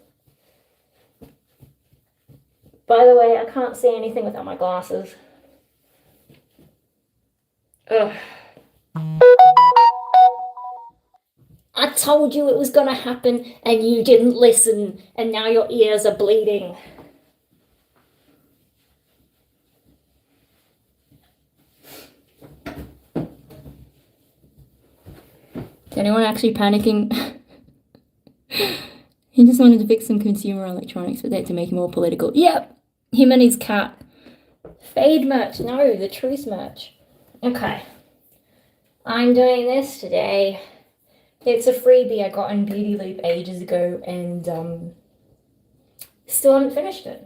By the way, I can't see anything without my glasses. Ugh. I told you it was gonna happen and you didn't listen, and now your ears are bleeding. Is anyone actually panicking? He just wanted to fix some consumer electronics, but they had to make it more political. Yep, him and his cat. Fade merch. No, the truce merch. Okay. I'm doing this today. It's a freebie I got in Beauty Loop ages ago, and still haven't finished it.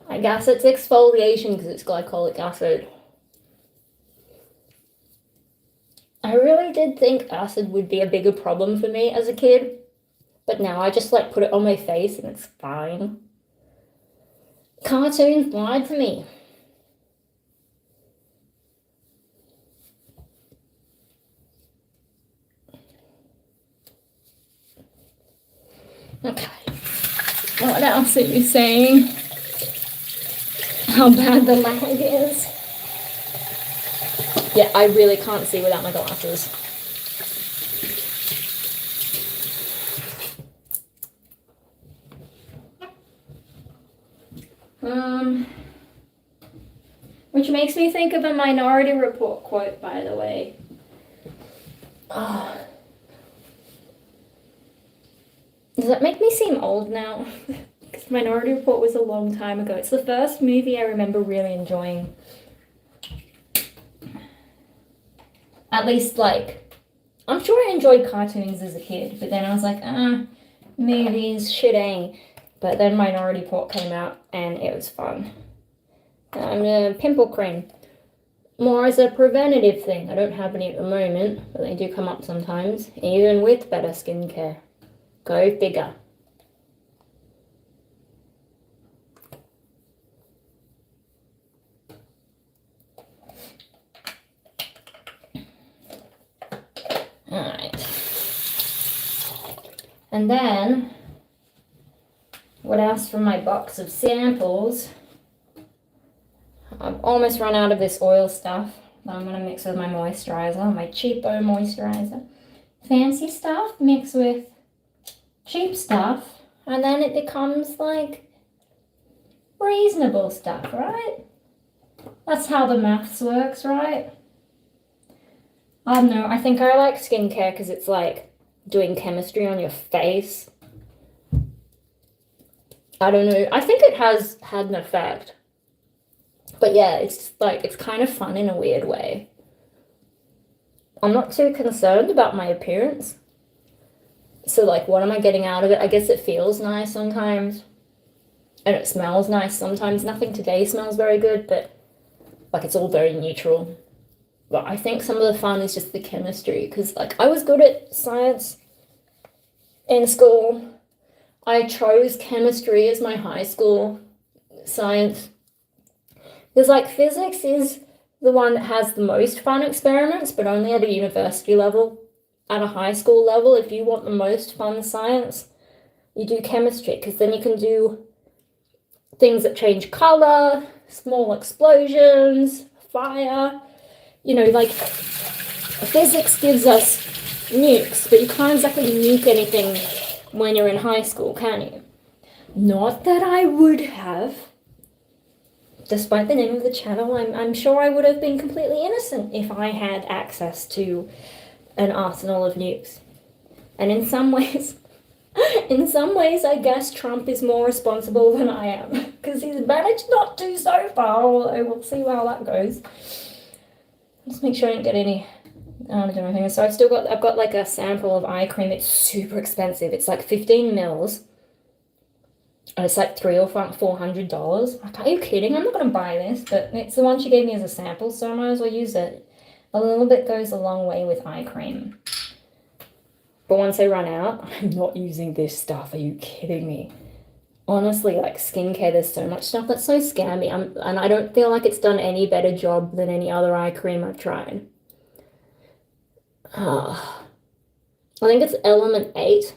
I guess it's exfoliation because it's glycolic acid. I really did think acid would be a bigger problem for me as a kid, but now I just like put it on my face and it's fine. Cartoons lied to me. Okay. What else are you saying? How bad the lag is. Yeah, I really can't see without my glasses. Which makes me think of a Minority Report quote, by the way. Oh. Does that make me seem old now? Because Minority Report was a long time ago. It's the first movie I remember really enjoying. At least, like, I'm sure I enjoyed cartoons as a kid, but then I was like, movies, shit ain't. But then Minority Report came out, and it was fun. Pimple cream. More as a preventative thing. I don't have any at the moment, but they do come up sometimes, even with better skincare. Go figure. Alright. And then, what else from my box of samples? I've almost run out of this oil stuff that I'm going to mix with my moisturizer, my cheapo moisturizer. Fancy stuff mixed with cheap stuff, and then it becomes like reasonable stuff, right? That's how the maths works, right? I don't know, I think I like skincare because it's like doing chemistry on your face. I don't know, I think it has had an effect. But yeah, it's like, it's kind of fun in a weird way. I'm not too concerned about my appearance. So like, what am I getting out of it? I guess it feels nice sometimes. And it smells nice sometimes. Nothing today smells very good, but like it's all very neutral. But I think some of the fun is just the chemistry. Because like, I was good at science in school. I chose chemistry as my high school science. Because like physics is the one that has the most fun experiments, but only at a university level. At a high school level, if you want the most fun science, you do chemistry, because then you can do things that change color, small explosions, fire. You know, like physics gives us nukes, but you can't exactly nuke anything when you're in high school, can you? Not that I would have. Despite the name of the channel, I'm sure I would have been completely innocent if I had access to an arsenal of nukes. And in some ways, I guess Trump is more responsible than I am, because he's managed not to so far, although we'll see how that goes. Just make sure I don't get any, I don't know anything. So I've got like a sample of eye cream. It's super expensive. It's like 15 mils. And it's like $300 or $400. Like, are you kidding? I'm not going to buy this, but it's the one she gave me as a sample, so I might as well use it. A little bit goes a long way with eye cream. But once I run out, I'm not using this stuff. Are you kidding me? Honestly, like skincare, there's so much stuff that's so scammy. And I don't feel like it's done any better job than any other eye cream I've tried. I think it's Element 8.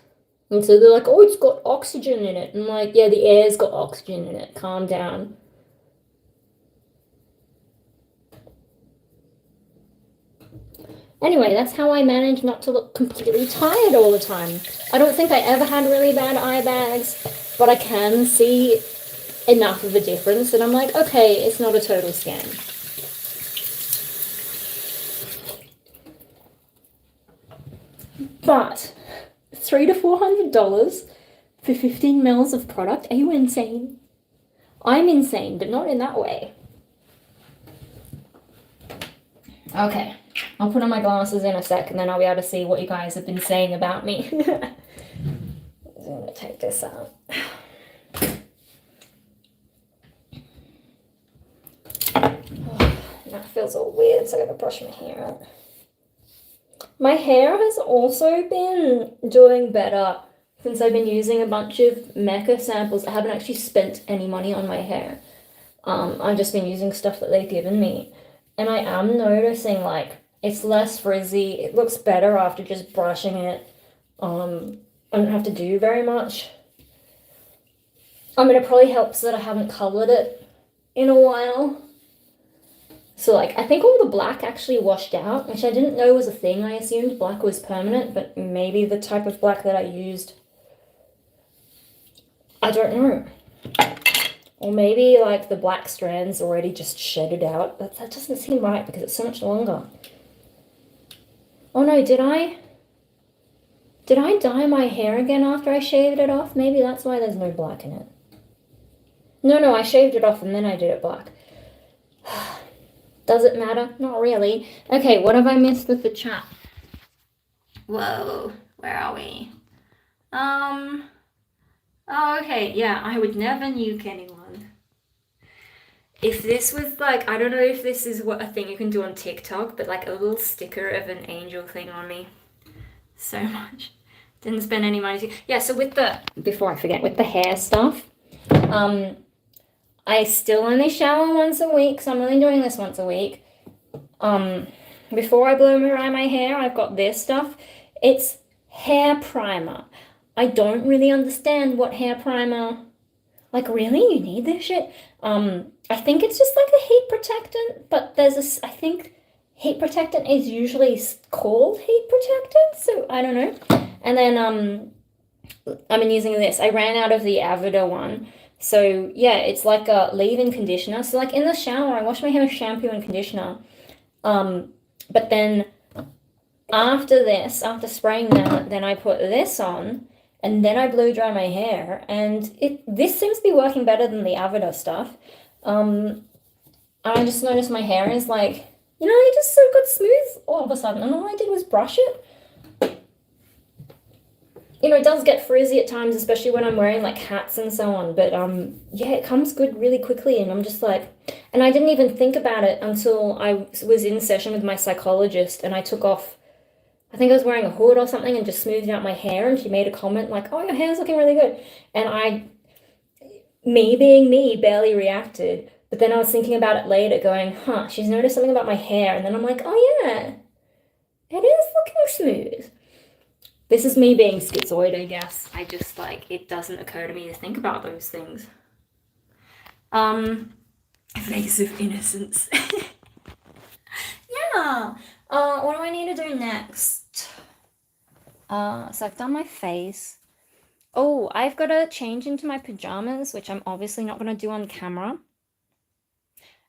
And so they're like, oh, it's got oxygen in it. And I'm like, yeah, the air's got oxygen in it. Calm down. Anyway, that's how I manage not to look completely tired all the time. I don't think I ever had really bad eye bags, but I can see enough of a difference. And I'm like, okay, it's not a total scam. But $300 to $400 for 15 mils of product? Are you insane? I'm insane, but not in that way. Okay, I'll put on my glasses in a sec and then I'll be able to see what you guys have been saying about me. I'm gonna take this out. Oh, that feels all weird, so I gotta brush my hair out. My hair has also been doing better since I've been using a bunch of Mecca samples. I haven't actually spent any money on my hair. I've just been using stuff that they've given me. And I am noticing, like, it's less frizzy. It looks better after just brushing it. I don't have to do very much. I mean, it probably helps that I haven't colored it in a while. So, like, I think all the black actually washed out, which I didn't know was a thing. I assumed black was permanent, but maybe the type of black that I used, I don't know. Or maybe, like, the black strands already just shedded out. But that doesn't seem right because it's so much longer. Oh no, did I dye my hair again after I shaved it off? Maybe that's why there's no black in it. No, I shaved it off and then I did it black. Does it matter? Not really. Okay, what have I missed with the chat? Whoa, where are we? Oh, okay, yeah, I would never nuke anyone. If this was like, I don't know if this is what a thing you can do on TikTok, but like a little sticker of an angel thing on me. So much. Didn't spend any money. Yeah, so with the, before I forget, with the hair stuff, I still only shower once a week, so I'm only doing this once a week. Before I blow dry my hair, I've got this stuff. It's hair primer. I don't really understand what hair primer, like, really, you need this shit? I think it's just like a heat protectant, but I think heat protectant is usually called heat protectant, so I don't know. And then, I've been using this. I ran out of the Avida one. So, yeah, it's like a leave-in conditioner. So, like, in the shower, I wash my hair with shampoo and conditioner. But then after spraying that, then I put this on, and then I blow dry my hair, and this seems to be working better than the Avida stuff. I just noticed my hair is like, it just so got smooth all of a sudden, and all I did was brush it. It does get frizzy at times, especially when I'm wearing like hats and so on, but yeah, it comes good really quickly, and I'm just like, and I didn't even think about it until I was in session with my psychologist, and I took off, I think I was wearing a hood or something, and just smoothed out my hair, and she made a comment like, oh, your hair's looking really good, and me being me, barely reacted, but then I was thinking about it later going, she's noticed something about my hair, and then I'm like, oh yeah, it is looking smooth. This is me being schizoid, I guess. I just, like, it doesn't occur to me to think about those things. Face of innocence. Yeah. What do I need to do next? So I've done my face. Oh, I've got to change into my pajamas, which I'm obviously not going to do on camera.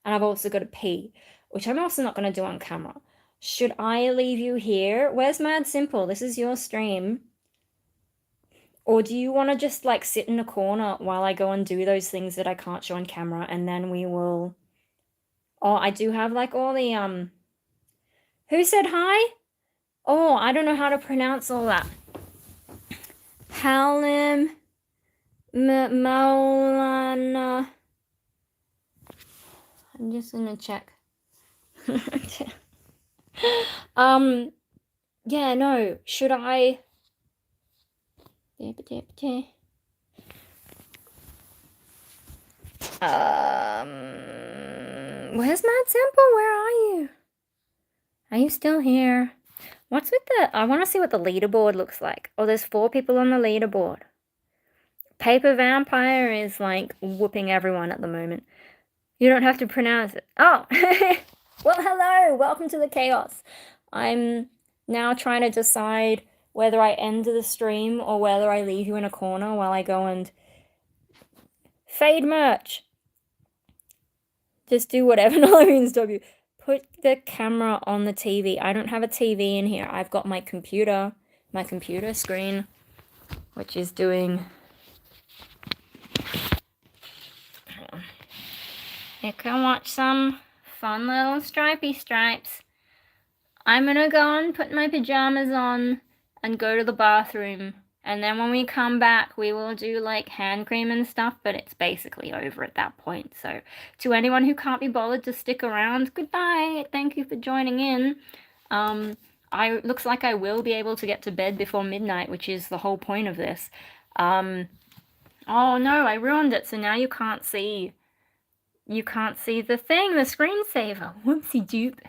And I've also got to pee, which I'm also not going to do on camera. Should I leave you here? Where's Mad Simple? This is your stream. Or do you want to just, like, sit in a corner while I go and do those things that I can't show on camera, and then we will... Oh, I do have, like, all the, Who said hi? Oh, I don't know how to pronounce all that. Halim... Maulana... I'm just gonna check. Yeah, no, should I... Where's Mad Sample? Where are you? Are you still here? What's with the... I want to see what the leaderboard looks like. Oh, there's 4 people on the leaderboard. Paper Vampire is, like, whooping everyone at the moment. You don't have to pronounce it. Oh! Well, hello! Welcome to the chaos. I'm now trying to decide whether I end the stream or whether I leave you in a corner while I go and... Fade merch! Just do whatever Nolarians tell you. Put the camera on the TV. I don't have a TV in here. I've got my computer my computer screen, which is doing... You can watch some fun little stripy stripes. I'm gonna go and put my pajamas on and go to the bathroom. And then when we come back, we will do like hand cream and stuff, but it's basically over at that point. So to anyone who can't be bothered to stick around, goodbye. Thank you for joining in. Looks like I will be able to get to bed before midnight, which is the whole point of this. Oh no, I ruined it. So now you can't see the thing, the screensaver. Whoopsie doop.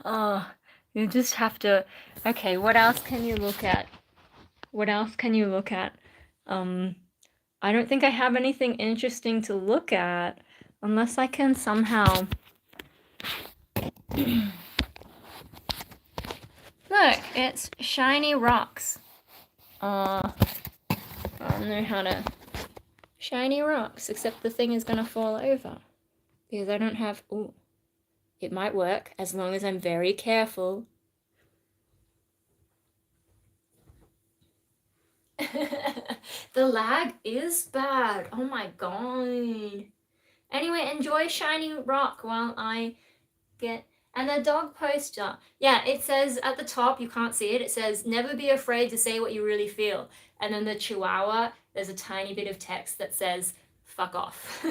Oh, you just have to... Okay, what else can you look at? What else can you look at? I don't think I have anything interesting to look at, unless I can somehow... Look, it's shiny rocks. I don't know how to... Shiny rocks, except the thing is gonna fall over. Because I don't have... Ooh. It might work, as long as I'm very careful. The lag is bad. Oh my god. Anyway, enjoy shiny rock while I get... And the dog poster. Yeah, it says at the top, you can't see it, it says, never be afraid to say what you really feel. And then the chihuahua, there's a tiny bit of text that says, fuck off.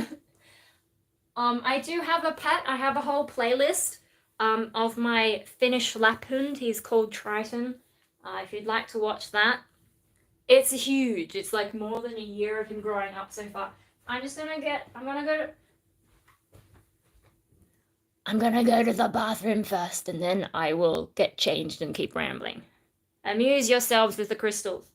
I do have a pet. I have a whole playlist of my Finnish lapphund. He's called Triton. If you'd like to watch that. It's huge. It's like more than a year of him growing up so far. I'm gonna go to the bathroom first, and then I will get changed and keep rambling. Amuse yourselves with the crystals.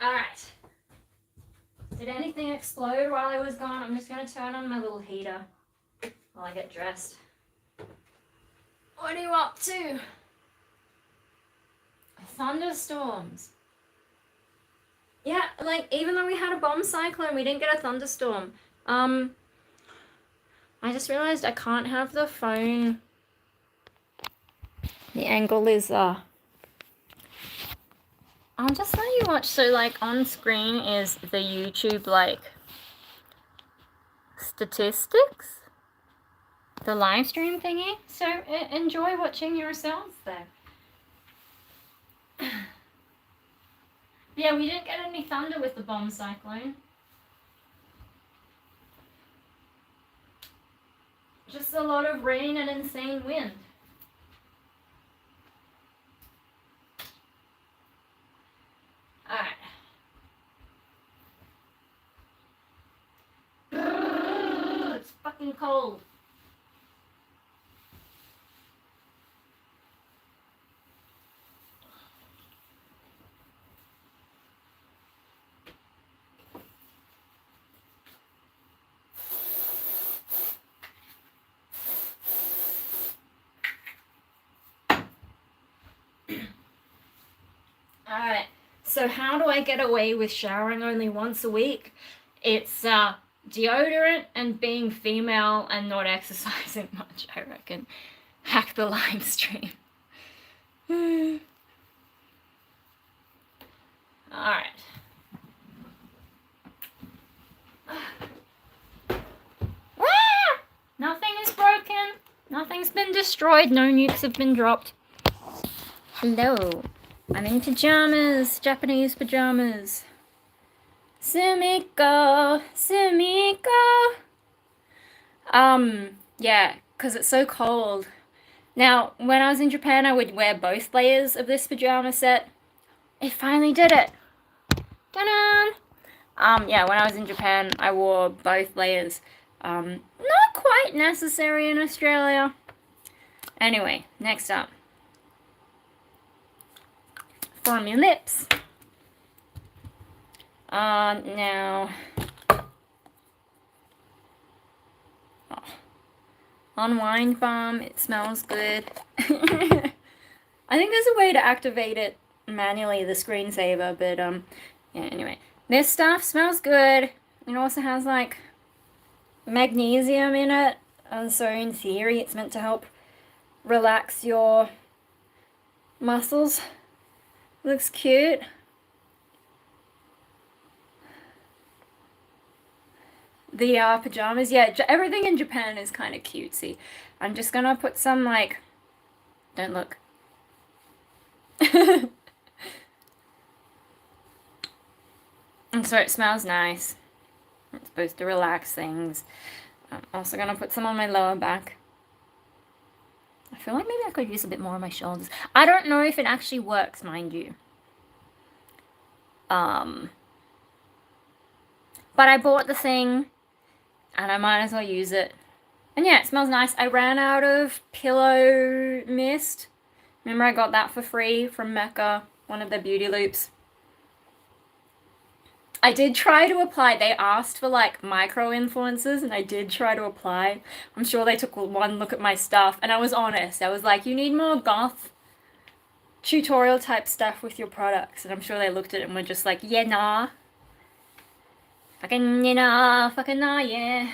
Alright. Did anything explode while I was gone? I'm just going to turn on my little heater while I get dressed. What are you up to? Thunderstorms. Yeah, like, even though we had a bomb cyclone, we didn't get a thunderstorm. I just realized I can't have the phone. The angle is, I'll just let you watch. So, like, on screen is the YouTube, like, statistics? The live stream thingy. So, enjoy watching yourselves there. Yeah, we didn't get any thunder with the bomb cyclone. Just a lot of rain and insane wind. Alright. It's fucking cold. Alright, so how do I get away with showering only once a week? It's deodorant and being female and not exercising much, I reckon. Hack the live stream. Alright. Nothing is broken. Nothing's been destroyed. No nukes have been dropped. Hello. I'm in pajamas. Japanese pajamas. Sumiko. Sumiko. Yeah, because it's so cold. Now, when I was in Japan, I would wear both layers of this pajama set. It finally did it. Ta-da! Yeah, when I was in Japan, I wore both layers. Not quite necessary in Australia. Anyway, next up. For my lips. Now. Oh. Unwind balm, it smells good. I think there's a way to activate it manually, the screensaver, but, yeah, anyway. This stuff smells good. It also has, like, magnesium in it, and so in theory it's meant to help relax your muscles. Looks cute. The pajamas, yeah, everything in Japan is kind of cutesy. I'm just gonna put some, like, don't look. And so it smells nice. It's supposed to relax things. I'm also gonna put some on my lower back. I feel like maybe I could use a bit more on my shoulders. I don't know if it actually works, mind you. But I bought the thing, and I might as well use it. And yeah, it smells nice. I ran out of pillow mist. Remember I got that for free from Mecca, one of their beauty loops. I did try to apply. They asked for, like, micro-influencers, and I did try to apply. I'm sure they took one look at my stuff, and I was honest. I was like, you need more goth tutorial-type stuff with your products. And I'm sure they looked at it and were just like, yeah, nah. Fucking, you know, fucking nah, yeah.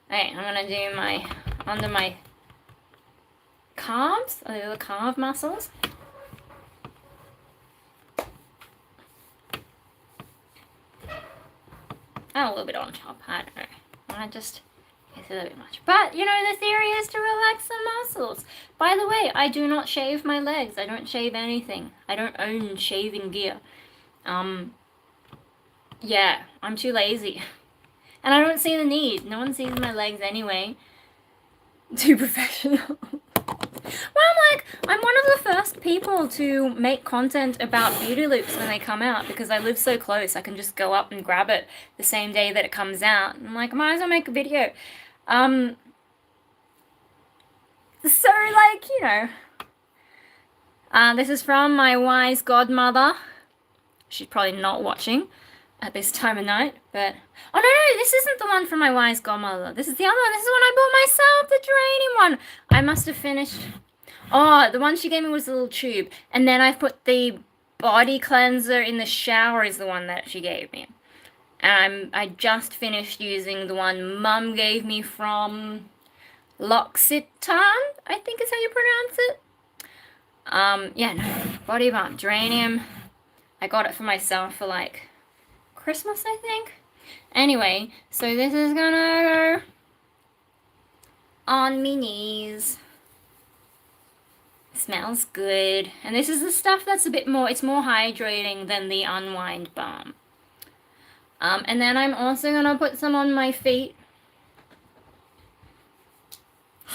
Okay, I'm gonna do my, under my calves, the calf muscles. And a little bit on top, I don't know. It's a little bit much. But, you know, the theory is to relax the muscles. By the way, I do not shave my legs. I don't shave anything. I don't own shaving gear. Yeah, I'm too lazy. And I don't see the need. No one sees my legs anyway. Too professional. Well, I'm one of the first people to make content about beauty loops when they come out, because I live so close. I can just go up and grab it the same day that it comes out. I'm like, I might as well make a video. So, like, you know. This is from my wise godmother. She's probably not watching at this time of night, but... Oh, no, this isn't the one from my wise godmother. This is the other one. This is the one I bought myself, the geranium one. I must have finished... Oh, the one she gave me was a little tube. And then I put the body cleanser in the shower is the one that she gave me. And I just finished using the one Mum gave me from L'Occitane, I think is how you pronounce it. Yeah, no, body balm, geranium. I got it for myself for, like, Christmas, I think. Anyway, so this is gonna go on me knees. Smells good. And this is the stuff that's a bit more, it's more hydrating than the Unwind Balm. And then I'm also gonna put some on my feet.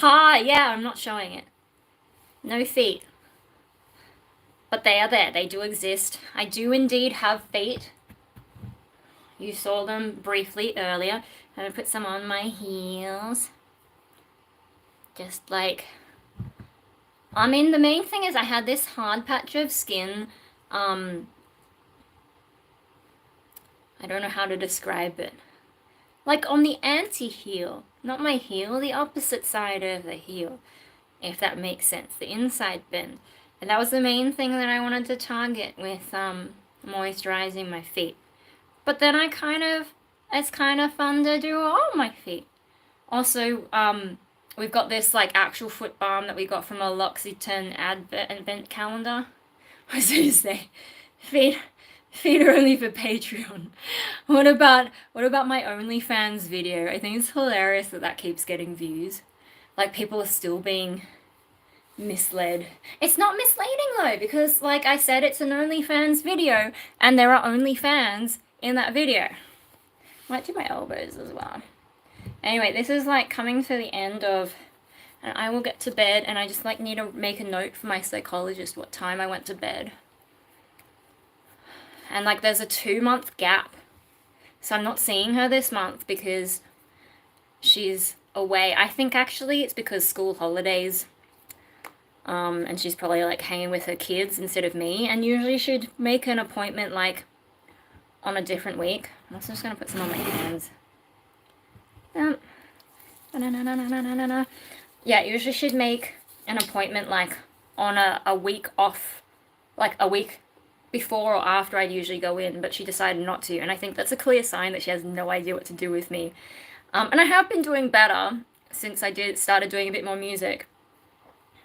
Yeah, I'm not showing it. No feet. But they are there, they do exist. I do indeed have feet. You saw them briefly earlier. I'm gonna put some on my heels. Just like... I mean, the main thing is I had this hard patch of skin. I don't know how to describe it. Like on the anti-heel. Not my heel, the opposite side of the heel. If that makes sense. The inside bend. And that was the main thing that I wanted to target with moisturizing my feet. But then it's kind of fun to do all my feet. Also, we've got this like actual foot balm that we got from a L'Occitane advent calendar. I was going to say, feet are only for Patreon. What about my OnlyFans video? I think it's hilarious that keeps getting views. Like, people are still being misled. It's not misleading though, because like I said, it's an OnlyFans video, and there are OnlyFans in that video. Might do my elbows as well. Anyway, this is like coming to the end of, and I will get to bed, and I just like need to make a note for my psychologist what time I went to bed. And like there's a 2-month gap, so I'm not seeing her this month because she's away. I think actually it's because school holidays, and she's probably like hanging with her kids instead of me, and usually she'd make an appointment like on a different week. I'm also just gonna put some on my hands. Yeah, usually she'd make an appointment like on a week off, like a week before or after I'd usually go in, but she decided not to, and I think that's a clear sign that she has no idea what to do with me. And I have been doing better since I started doing a bit more music,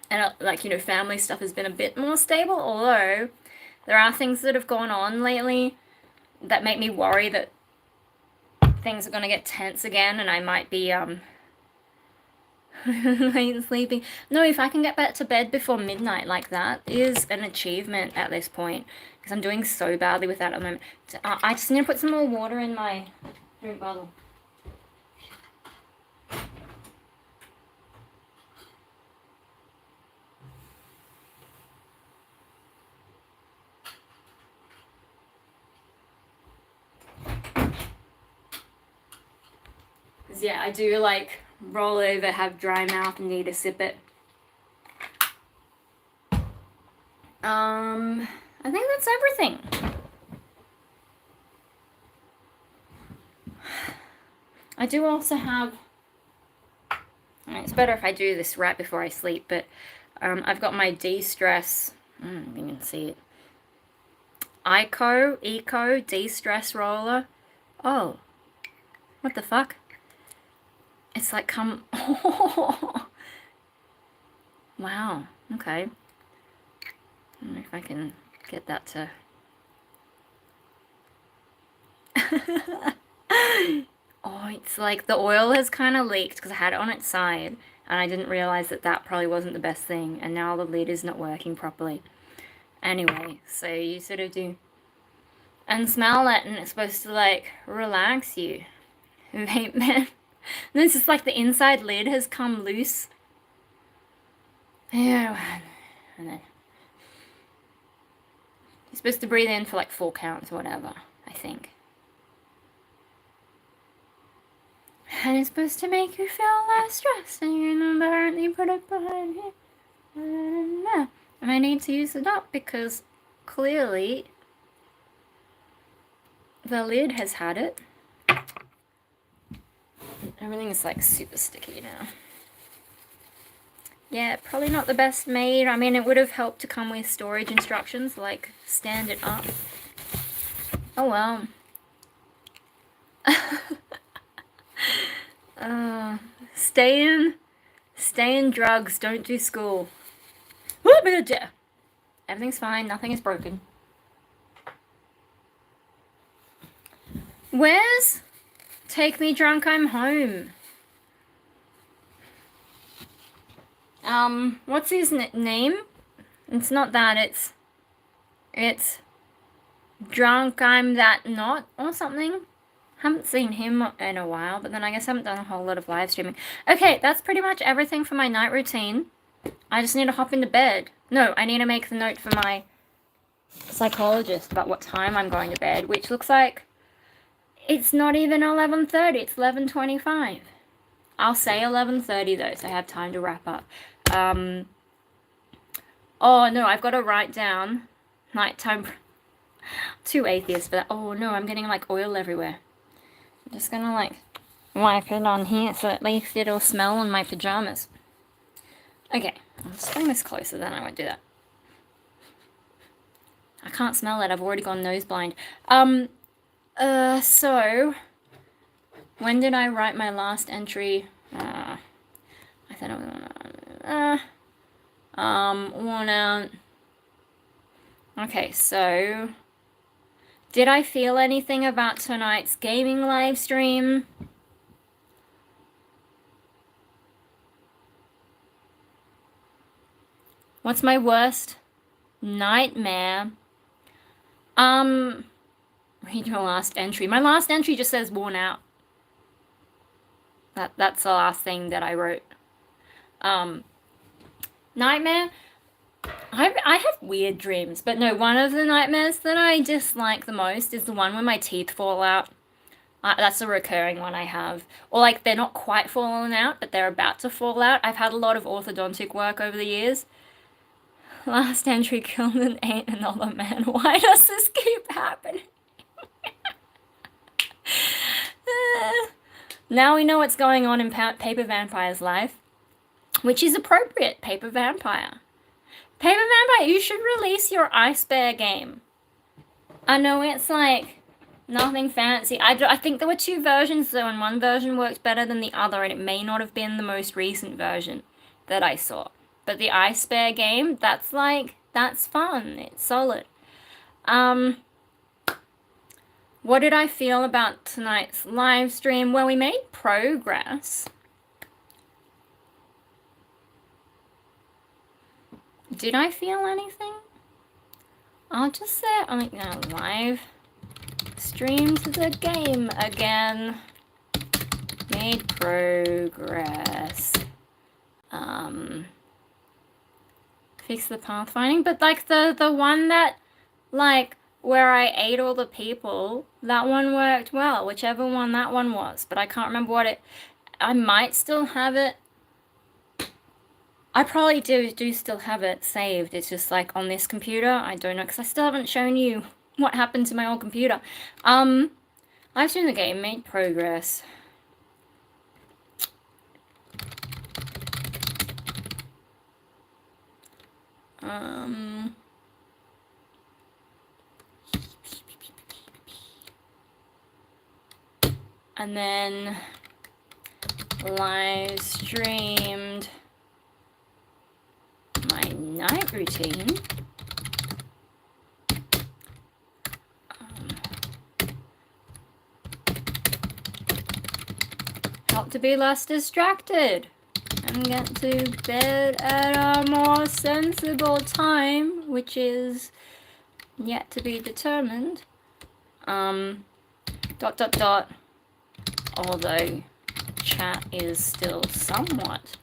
and like, you know, family stuff has been a bit more stable, although there are things that have gone on lately that make me worry that things are going to get tense again, and I might be late sleeping. No, if I can get back to bed before midnight, like, that is an achievement at this point, because I'm doing so badly with that at the moment. I just need to put some more water in my drink bottle. Yeah, I do like roll over, have dry mouth, and need to sip it. I think that's everything. I do also have, it's better if I do this right before I sleep, but I've got my de-stress, you can see it, Eco de-stress roller. Oh, what the fuck? It's like oh. Wow, okay. I don't know if I can get that to... Oh, it's like the oil has kind of leaked because I had it on its side, and I didn't realize that probably wasn't the best thing, and now the lid is not working properly. Anyway, so you sort of do and smell it, and it's supposed to like relax you. Vape man. And it's just like the inside lid has come loose. Yeah, and then you're supposed to breathe in for like 4 counts or whatever, I think. And it's supposed to make you feel less stressed, and you can apparently put it behind here. And I need to use it up because clearly the lid has had it. Everything is like super sticky now. Yeah, probably not the best made. I mean, it would have helped to come with storage instructions, like stand it up. Oh well. Stay in drugs, don't do school. Everything's fine, nothing is broken. Where's Take Me Drunk, I'm Home? What's his name? It's not that, it's Drunk, I'm That Not, or something. Haven't seen him in a while, but then I guess I haven't done a whole lot of live streaming. Okay, that's pretty much everything for my night routine. I just need to hop into bed. No, I need to make the note for my psychologist about what time I'm going to bed, which looks like it's not even 11:30, it's 11:25. I'll say 11:30 though, so I have time to wrap up. Oh no, I've got to write down nighttime. Too atheist for that. Oh no, I'm getting like oil everywhere. I'm just gonna like wipe it on here so at least it'll smell on my pajamas. Okay, I'll just bring this closer, then I won't do that. I can't smell it. I've already gone nose blind. So when did I write my last entry? I thought I was worn out. Okay, so did I feel anything about tonight's gaming live stream? What's my worst nightmare? Read your last entry. My last entry just says worn out. That's the last thing that I wrote. Nightmare? I have weird dreams, but no, one of the nightmares that I dislike the most is the one where my teeth fall out. That's a recurring one I have. Or like they're not quite falling out, but they're about to fall out. I've had a lot of orthodontic work over the years. Last entry killed and ate another man. Why does this keep happening? Now we know what's going on in Paper Vampire's life, which is appropriate, Paper Vampire. Paper Vampire, you should release your Ice Bear game. I know it's like nothing fancy. I think there were 2 versions though, and one version worked better than the other, and it may not have been the most recent version that I saw. But the Ice Bear game, that's fun. It's solid. What did I feel about tonight's live stream? Well, we made progress. Did I feel anything? I'll just say, live stream to the game again. Made progress. Fix the pathfinding, but like the one that, like, where I ate all the people, that one worked well, whichever one that one was, but I can't remember what it, I might still have it. I probably do still have it saved. It's just like on this computer, I don't know, because I still haven't shown you what happened to my old computer. I've seen the game, made progress. And then live streamed my night routine. Help to be less distracted and get to bed at a more sensible time, which is yet to be determined. Although chat is still somewhat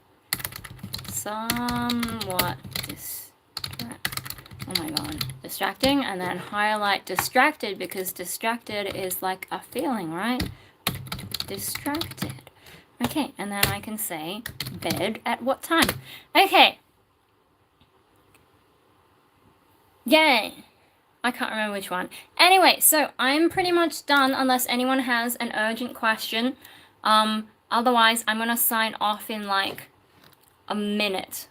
distracting, and then highlight distracted, because distracted is like a feeling, right? Distracted. Okay, and then I can say bed at what time. Okay. Yay. I can't remember which one. Anyway, so I'm pretty much done unless anyone has an urgent question. Otherwise, I'm going to sign off in like a minute,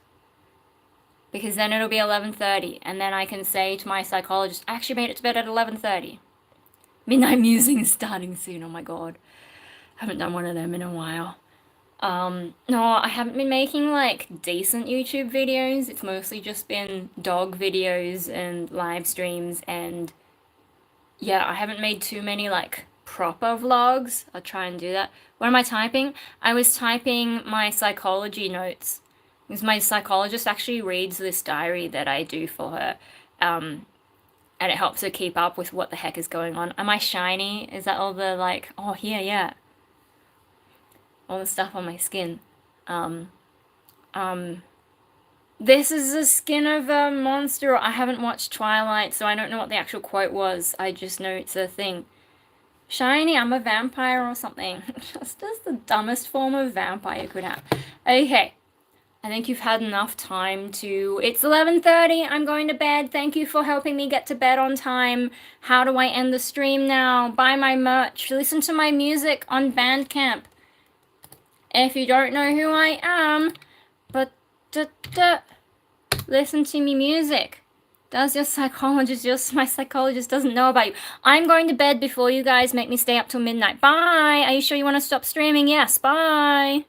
because then it'll be 11:30, and then I can say to my psychologist, I actually made it to bed at 11:30. Midnight musing is starting soon, oh my god. Haven't done one of them in a while. No, I haven't been making like decent YouTube videos. It's mostly just been dog videos and live streams, and yeah, I haven't made too many like proper vlogs. I'll try and do that. What am I typing? I was typing my psychology notes, because my psychologist actually reads this diary that I do for her, and it helps her keep up with what the heck is going on. Am I shiny? Is that all the like, oh here, yeah. All the stuff on my skin. This is the skin of a monster. I haven't watched Twilight, so I don't know what the actual quote was. I just know it's a thing. Shiny, I'm a vampire or something. Just the dumbest form of vampire you could have. Okay. I think you've had enough time to... It's 11:30. I'm going to bed. Thank you for helping me get to bed on time. How do I end the stream now? Buy my merch. Listen to my music on Bandcamp. If you don't know who I am, but listen to me music. Does your psychologist, my psychologist doesn't know about you. I'm going to bed before you guys make me stay up till midnight. Bye. Are you sure you want to stop streaming? Yes, bye.